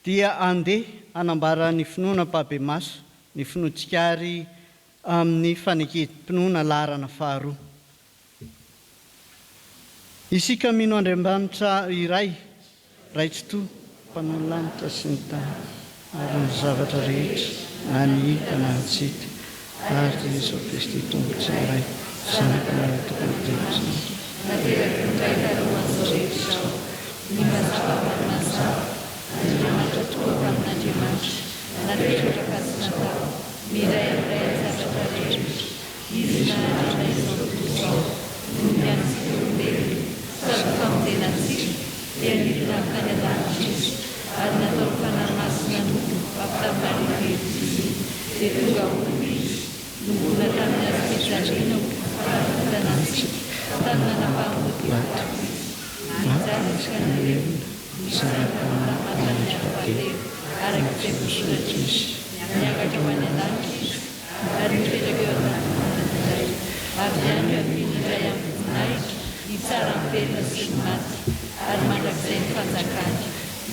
dia andeha hanambara ny finoanam-pahabemaso ny finoan-tsikary amin'ny faneketym-pinoana larana faharoa. Isika mino Andriamanitra iray raitsotoa mpanololanitra sy ny tany ary ny zavatra rehetra na ny hita na ny tsy hita ary Jesosy Kristy tombotsy iray zanaka na tokony Jehovah ny mazava mazava Andriamanitra tokoa amin'Andriamanitra narehetra kasinatao mirairay zavatra rehetra izy nahatrana izao tokoa no miantsika olombelona sady famonjenantsika dia nidina tany an-danitra ary natao fanamasina no ampitamin'arivezy dia tonga olombelona no mbola tamin'ny azy fitsatrina ho fanafitanantsika tany nanapaham-botivato Ankizy miaraka izay vosoratra izy miakatra ho any an-danitra izy ary mipetraka eo an-danitra avy any amin'ny indray amin'ny voninahitra hitsara mipelona sy ny maty ary mandrakizay ny fanjakany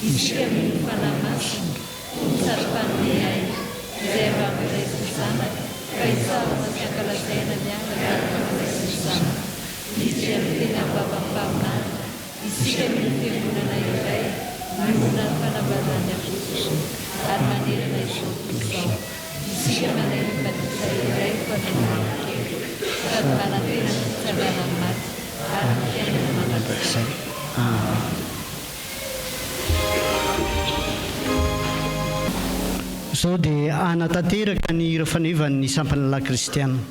isika mino fanamasina mitsaro-panome aina izay mba miraisy ny zanaka ka hitsarana sy ankalazaina miaraka miraisy ny zanaka misy amin'ny teny am-bava-paminana isika mino fiangonana iray manona ny fanambarany apostolo ary manerana izao tontolo isika manay ny batisa iray fanaovana kely sady manantena ny fitsangana ny maty ary ny fiainana mandrakizay. Izao dia anatanteraka ny Hira Faneva ny sampana lahy kristianina.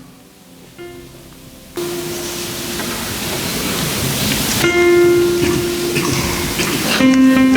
Yeah.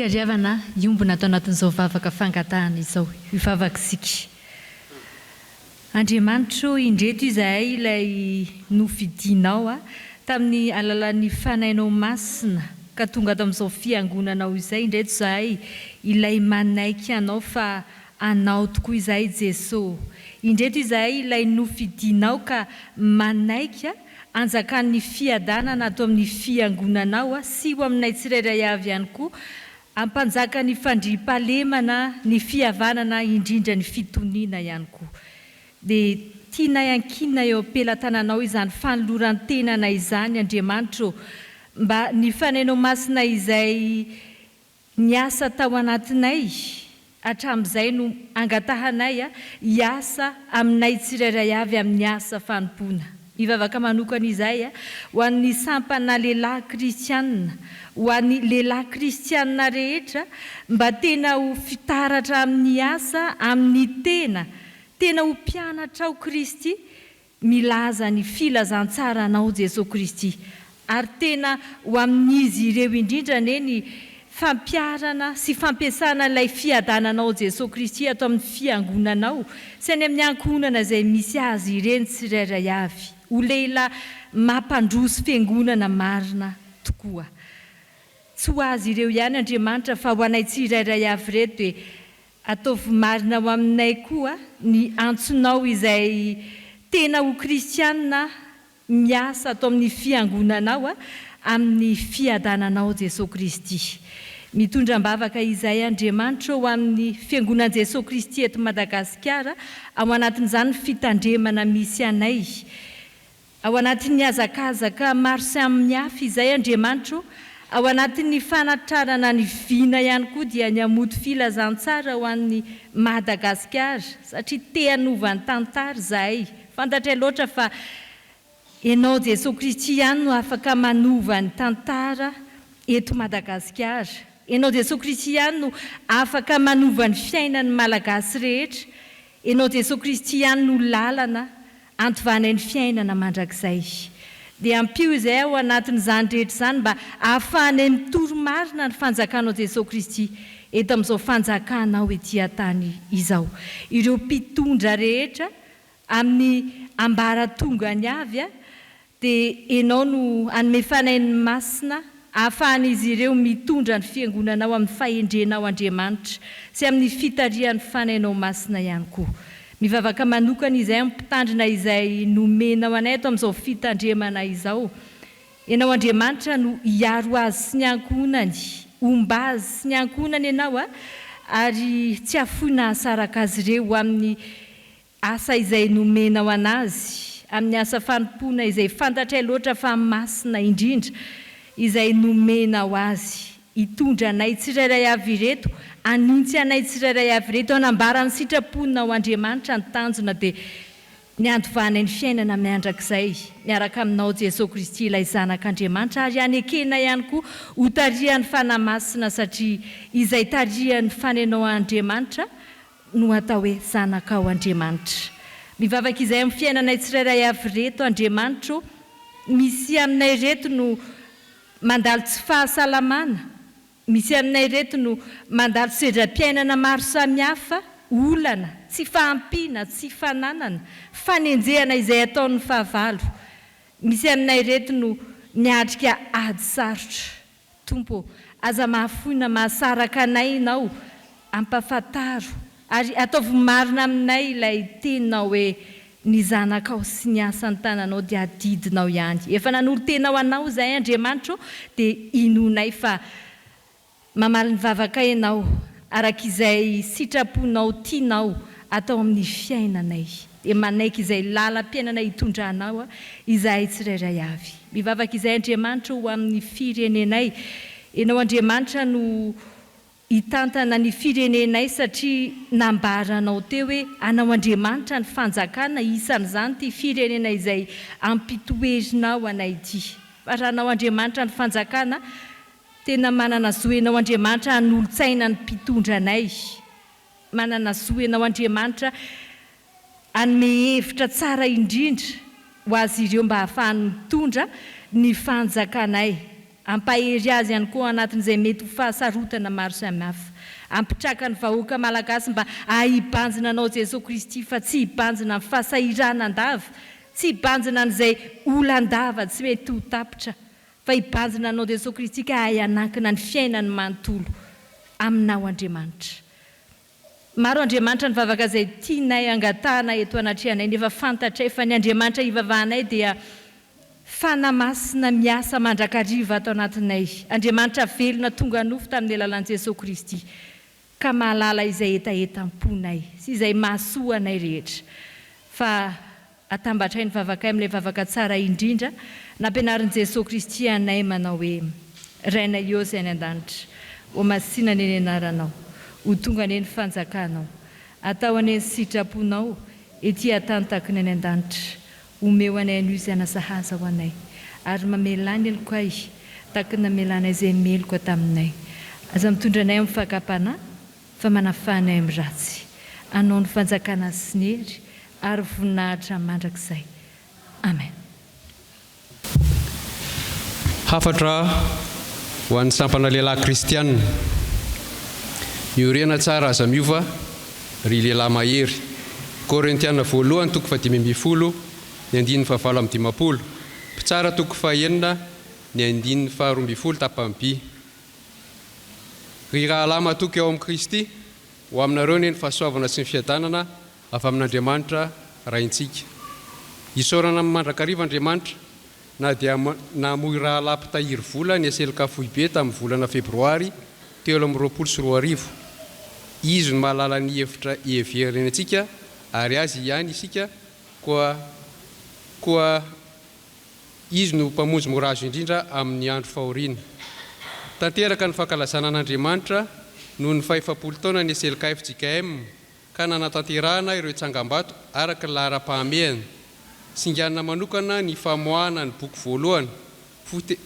Riavana iombona atao anatin'izao vavaka fangatahana izao ivavakisika. Andriamanitra indreto izahay ilay nofidinao tamin'ny alalan'ny fanahinao masina ka tonga tamin'izao fiangonanao izay. Indreto izahay ilay manaiky anao fa anao tokoa izahay Jesosy. Indreto izahay ilay nofidinao ka manaiky anjakan'ny fiadanana atao amin'ny fiangonanao sy ho aminay tsirairay avy ihany koa ampanjaka ny fandriampahalemana ny fihavanana indrindra ny fitoniana ihany koa. Dia tianay ankina eo am-pelatananao izany fanoloran-tenana izany Andriamanitra, mba ny fanahinao masina izay niasa tao anatinay hatramin'izay no angatahanay hiasa aminay tsirairay avy amin'ny asa fanompoana. Mivavaka manokana izay ho an'ny sampana lehilahy kristianina, ho an'ny lehilahy kristianina rehetra mba tena ho fitaratra amin'ny asa, amin'ny tena ho mpianatra ao Kristy, milaza ny filazantsaranao Jesosy Kristy, ary tena ho amin'izy ireo indrindra ny fampiarana sy fampiasana ilay fiadananao Jesosy Kristy atao amin'ny fiangonanao sy any amin'ny ankohonana izay misy azy ireny tsirairay avy. Ho lehilahy mampandroso fiangonana marina tokoa. Tsy ho azy ireo ihany Andriamanitra fa ho anay tsirairay avy reto dia ataovy marina ho aminay koa ny antsonao izay tena ho kristianina miasa atao amin'ny fiangonanao amin'ny fiadananao Jesosy Kristy. Mitondram-bavaka izay Andriamanitra ho amin'ny fiangonan Jesosy Kristy eto Madagasikara, ao anatin'izany fitandremana misy anay, ao anatin'ny hazakazaka maro samihafa izay Andriamanitra, ao anatin'ny fanatrarana ny vina ihany koa dia ny hamoto filazantsara ho an'ny Madagasikara, satria te hanova ny tantara izahay. Fantatray loatra fa ianao Jesosy Kristy ihany no afaka manova ny tantara eto Madagasikara. Ianao Jesosy Kristy ihany no afaka manova ny fiainan'ny malagasy rehetra. Ianao Jesosy Kristy ihany no lalana antovanay ny fiainana mandrakizay. Dia ampio izay ao anatin'izany rehetra izany mba ahafahanay mitoro-marina ny fanjakanao Jesosy Kristy eto amin'izao fanjakanao etỳ tany izao. Ireo mpitondra rehetra amin'ny ambaratongany avy dia ianao no hanome fanahin'ny masina ahafahan'izy ireo mitondra ny fiangonanao amin'ny fahendrenao Andriamanitra sy amin'ny fitarihan'ny fanahinao masina ihany koa. Mivavaka manokana izay mpitandrina izay nomenao anay ato amin'izao fitandremana izao. Ianao Andriamanitra no hiaro azy sy ny ankohonany, omba azy sy ny ankohonany ianao ary tsy afoina hasaraka azy ireo amin'ny asa izay nomenao anazy, amin'ny asa fanompoana izay fantatray loatra fa masina indrindra izay nomenao azy. Hitondra anay tsirairay avy ireto, anintsy anay tsirairay avy ireto, anambarany sitraponina ao Andriamanitra ny tanjona dia ny andovana ny fiainana amin'ny andrakizay miaraka aminao Jesosy Kristy ilay zanak'Andriamanitra ary anekena ihany koa ho tarihan'ny fanamasina satria izay tarihan'ny fanenao Andriamanitra no atao hoe zanakao Andriamanitra. Mivavaka izay amin'ny fiainanay tsirairay avy reto Andriamanitra, misy aminay reto no mandalo tsy fahasalamana, misy aminay reto no mandalo sedram-piainana maro samihafa, olana, tsy fahampiana, tsy fananana, fanenjehana izay ataon'ny fahavalo. Misy aminay reto no miatrika ady sarotra. Tompo, aza mahafoina mahasaraka anay ianao, ampafantaro, ary ataovy marina aminay ilay teninao hoe ny zanakao sy ny asan'ny tananao dia adidinao ihany. Efa nanolo tenao anao izay Andriamanitra, dia inonay fa mamaly ny vavaka ianao arak'izay sitraponao tianao atao amin'ny fiainanay. Dia manaiky izay lalam-piainanay hitondranao izahay tsirairay avy. Mivavaka izay Andriamanitra ho amin'ny firenenay. Ianao Andriamanitra no hitantana ny firenenay satria nambaranao teo hoe anao Andriamanitra ny fanjakana isan'izany ty firenena izay ampitoherinao anay ity. Fa raha anao Andriamanitra ny fanjakana, tena manana zoenao Andriamanitra hanolo-tsaina ny mpitondranay. Manana zoenao Andriamanitra hanome hevitra tsara indrindra ho azy ireo mba hahafahany mitondra ny fanjakanay. Ampahery azy ihany koa anatin'izay mety ho fahasarotana maro samihafa. Ampitraka ny vahoaka malagasy mba hibanjina anao Jesosy Kristy fa tsy hibanjina amin'ny fahasahirana-ndava, tsy hibanjina n'izay olan-dava tsy mety ho tapitra, fa hibanjina anao Jesosy Kristy ka hanankina ny fiainany manontolo aminao Andriamanitra. Maro Andriamanitra ny vavaka izay tianay angatahana eto anatrehanay, nefa fantatray fa ny Andriamanitra hivavahanay dia Fanamasina miasa mandrakariva ato anatinay. Andriamanitra velona tonga nofo tamin'ny alalan'i Jesosy Kristy ka mahalala izay etaetam-ponay sy izay mahasoa anay rehetra. Fa atambatray ny vavakay amin'ilay vavaka tsara indrindra, nampianarin'i Jesosy Kristy anay manao hoe Rainay eo izay any an-danitra, ho Masina ny anaranao, ho tonga ny fanjakanao, atao any sitraponao, ety atantaky ny any an-danitra. Omeo anay ny izay nasahaza ho anay, ary mamelany eloko ay, taky namelana izay meloko taminay. Aza mitondra anay amin'ny fakapana, fa manafanay amin'ny ratsy. Anao ny fanjakana sy ny hery, ary voninahitra mandrakizay. Amen. Hafatra ho an'ny sampana lehilahy kristianina. Miorena tsara aza miova ry lehilahy mahery. Korintiana voalohany toko 5:10, ny 9:7, mpitsara toko 9, ny 9:12 tapam-by. Ry rahalahy matoky eo amin'ny Kristy, ho aminareo ny fahasoavana sy ny fiadanana avy amin'Andriamanitra raintsika. Isaorana amin'ny mandrakariva Andriamanitra, na dia namoy rahalahy mpitahiry vola ny SLK foibe tamin'ny volana febroary 2024. Izy no mahalala ny hevitra heveriny antsika, ary azy ihany isika koa izy no mpamonjy morazy indrindra amin'ny andro fahoriana. Tanteraka ny fankalazana an'Andriamanitra noho ny 50 taona ny SLK Fjkm ka nanatanterahana ireo tsangam-bato araka ny lahara-pahamehana. Singanana manokana ny famoahana ny boky voalohany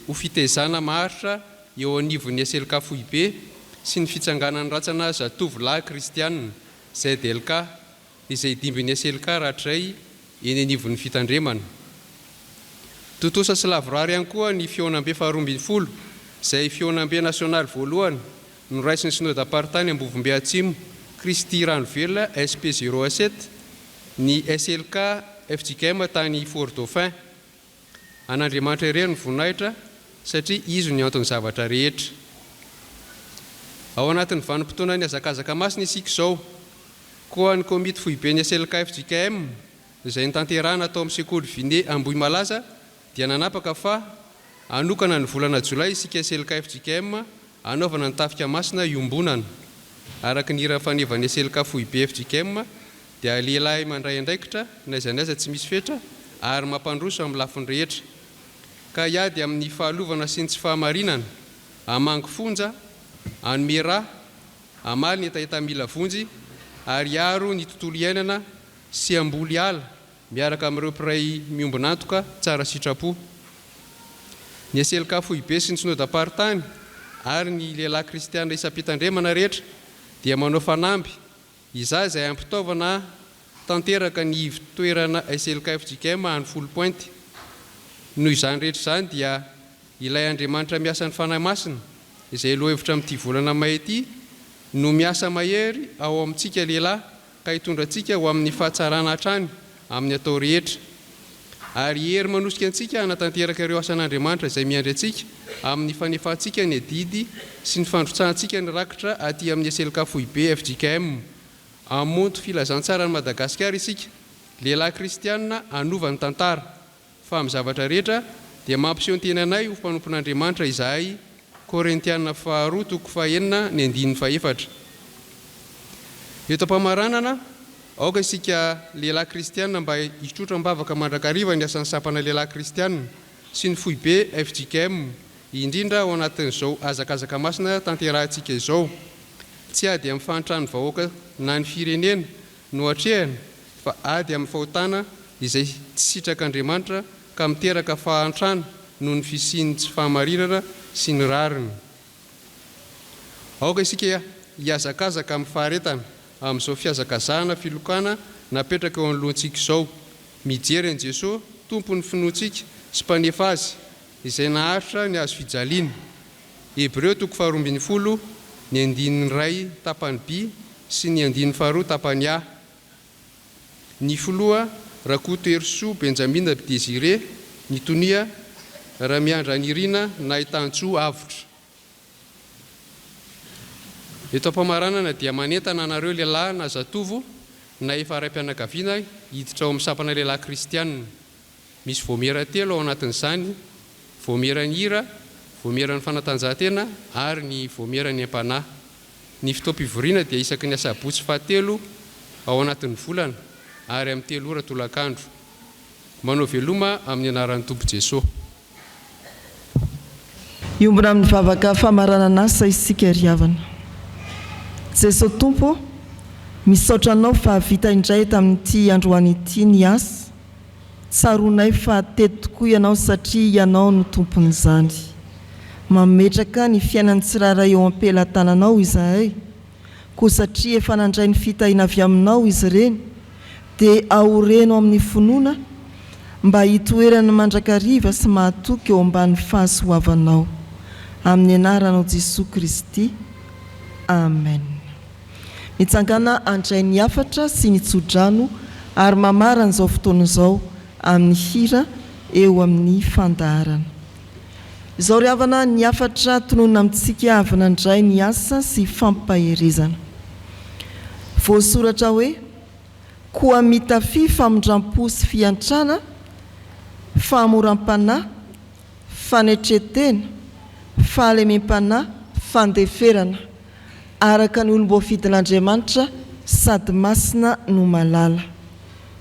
ho fitezana maharitra eo anivon'ny SLK foibe sy ny fitsanganan'ny ratsana zatovolahy kristianina ZLK izay dimbin'ny SLK ratray eny anivon'ny fitandremana. Totosa sy lavorary ihany koa ny Fjkm faha-12 izay Fjkm nasionaly voalohany noraisin'ny synodam-paritany Ambovombe Atsimo Kristy Ranovelona SP07 ny SLK Fjkm tany Fort Dauphin. An'Andriamanitra irery ny voninahitra satria izy ny anton'ny zavatra rehetra. Ao anatin'ny vanim-potoana ny azakazaka masina isika izao, koa ny komity foibe ny SLK Fjkm izay nitanterahana atao amin'ny sekoly Viné Ambohimalaza dia nanapaka fa anokana ny volana Jolay isika SLK Fjkm anaovana ny tafika masina iombonana. Araka ny Hira Faneva SLK foibe Fjkm dia lehilahy mandray andraikitra n'aiza tsy misy fetra ary mampandroso amin'ny lafiny rehetra. Ka iady amin'ny fahalovana sy ny tsy fahamarinana, amangy fonja, anome rà, amaly ny etaeta mila vonjy, ary aro ny tontolo iainana sy amboly ala miaraka amin'ireo mpiray miombonantoka tsara sitrapo. Ny SLK Foibe sy ny synodam-paritany ary ny lehilahy kristianina isam-pitandremana rehetra dia manao fanamby iza izay ampitaovana tanteraka ny ivitoerana SLK Fjkm any 10 pointy. Noho izany rehetra izany dia ilay Andriamanitra miasa ny Fanamasina izay loha hevitra amin'ity volana may ity no miasa mahery ao amintsika lehilahy ka hitondrantsika ho amin'ny fahatsarana hatrany amin'ny atao rehetra. Ary hery manosika antsika hanatanteraka ireo asan'Andriamanitra izay miandry antsika amin'ny fanefantsika ny adidy sy ny fandrotsantsika ny rakitra aty amin'ny SLK Foibe FJKM. Amonto filazantsara ny Madagasikara isika, lehilahy kristianina anova ny tantara, fa amin'ny zavatra rehetra dia mampiseho ny tenanay ho mpanompon'Andriamanitra izahay. Korintianina 2:9-4. Eto am-pamaranana aoka isika lehilahy kristianina mba hisotrotra mbavaka mandrakariva ny asan'ny sampana lehilahy kristianina sy ny Foibe FJKM, indrindra ao anatin'izao azakazaka masina tanterahantsika izao. Tsy ady amin'ny fahantrany vahoaka na ny firenena no hatrehana, fa ady amin'ny Fotoana izay tsy sitrak'Andriamanitra ka miteraka fahantrana noho ny fisiany tsy fahamarinana sy ny rariny. Aoka isika hiazakazaka amin'ny faharetana amin'izao fiazakazahana filokana napetraka eo anoloantsika izao, mijery an'i Jesosy tompony finoantsika sy mpanefa azy izay naharitra ny azo fijaliana. Hebreo 2:12, ny 9:1 tapany B sy ny 9:2 tapany A. Ny foloa Rakoto Erso Benjamina Désiré, ny tonia Ramiandra Irina Naitantso Hafatra. Eto am-pamaranana dia manentana anareo lehilahy na zatovo na efa ray-pianakaviana hiditra ao amin'ny sampana lehilahy kristianina. Misy voamera 3 ao anatin'izany: voameran'ny hira, voameran'ny fanatanjahantena ary ny voameran'ny ampanahy. Ny fitoam-pivoriana dia isaky ny asabotsy 7 ao anatin'ny volana ary amin'ny 3 ora tolakandro. Manao veloma amin'ny anaran'ny Tompo Jesosy. Iombona amin'ny vavaka famaranana asa isika riavana. Jesosy Tompo, misaotranao fa vita indray tamin'ity androany ity ny asa. Tsaronay fa teto tokoa ianao satria ianao no tompon'izany. Mametraka ny fiainan'ny tsirairay eo am-pelantananao izahay, koa satria efa nandray ny fitahiana avy aminao izy ireny, dia aoreno amin'ny finoana mba hitoerana mandrakariva sy mahatoky eo amban'ny fahasoavanao. Amin'ny anaranao Jesosy Kristy. Amen. Mitsangana andray ny hafatra sy ny tsodrano ary mamara n'izao fotoana izao amin'ny hira eo amin'ny fandaharana. Izao riavana ny hafatra tonona amintsika avy nandray ny asa sy fampaherezana. Voasoratra hoe: koa mitafy famondram-po sy fiantrana, famoram-panahy, fanetretena, fahalemem-panahy, fandeferana, araka ny olom-boafidin'Andriamanitra sady masina no malala.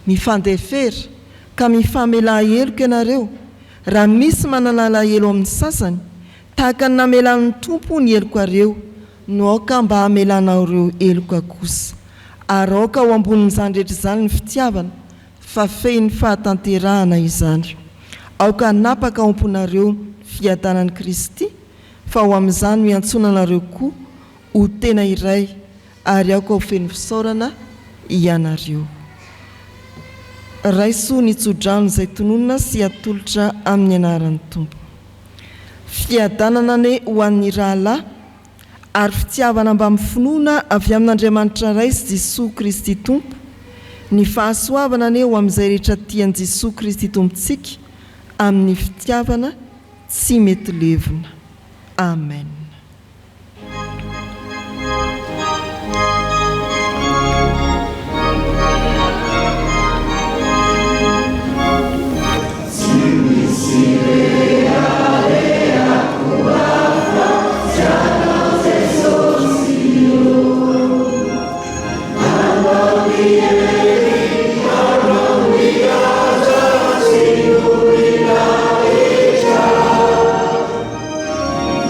Mifandefera ka mifamela heloka ianareo, raha misy manalala helo amin'ny sasany, tahaka ny namelan'ny tompo ny helokareo, no aoka mba hamelanao ireo heloka kosa. Ary aoka ao ambonin'izany rehetra izany ny fitiavana, fa fehiny fahatanterahana izany. Aoka hanapaka ao amponareo fiadanan'i Kristy, fa ho amin'izany no iantsonanareo koa ho tena iray, ary aoka ho feno fisaorana ianareo. Raiso ny tsodrano izay tononona sy atolotra amin'ny anaran'ny Tompo. Fiadanana ne ho an'ny rahalahy, ary fitiavana mba mifinoana avy amin'Andriamanitra ray sy Jesosy Kristy Tompo, ny fahasoavana ne ho amin'izay rehetra tian'i Jesosy Kristy Tompontsika, amin'ny fitiavana tsy mety levona. Amen.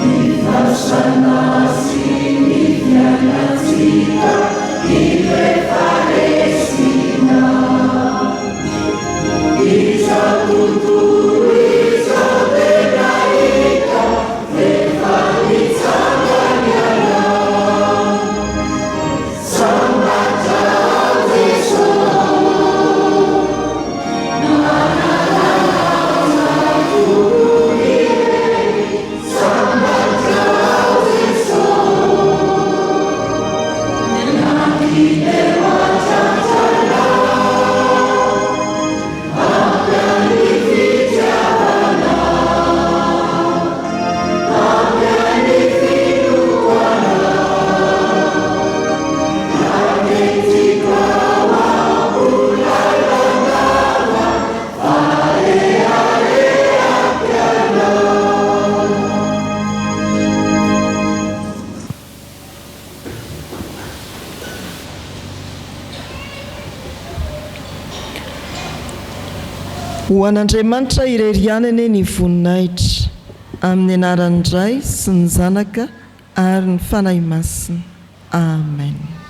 Viva ho an'Andriamanitra irerianany ny voninahitra amin'ny anaran'ny Ray sy ny Zanaka ary ny Fanahy Masina. Amen.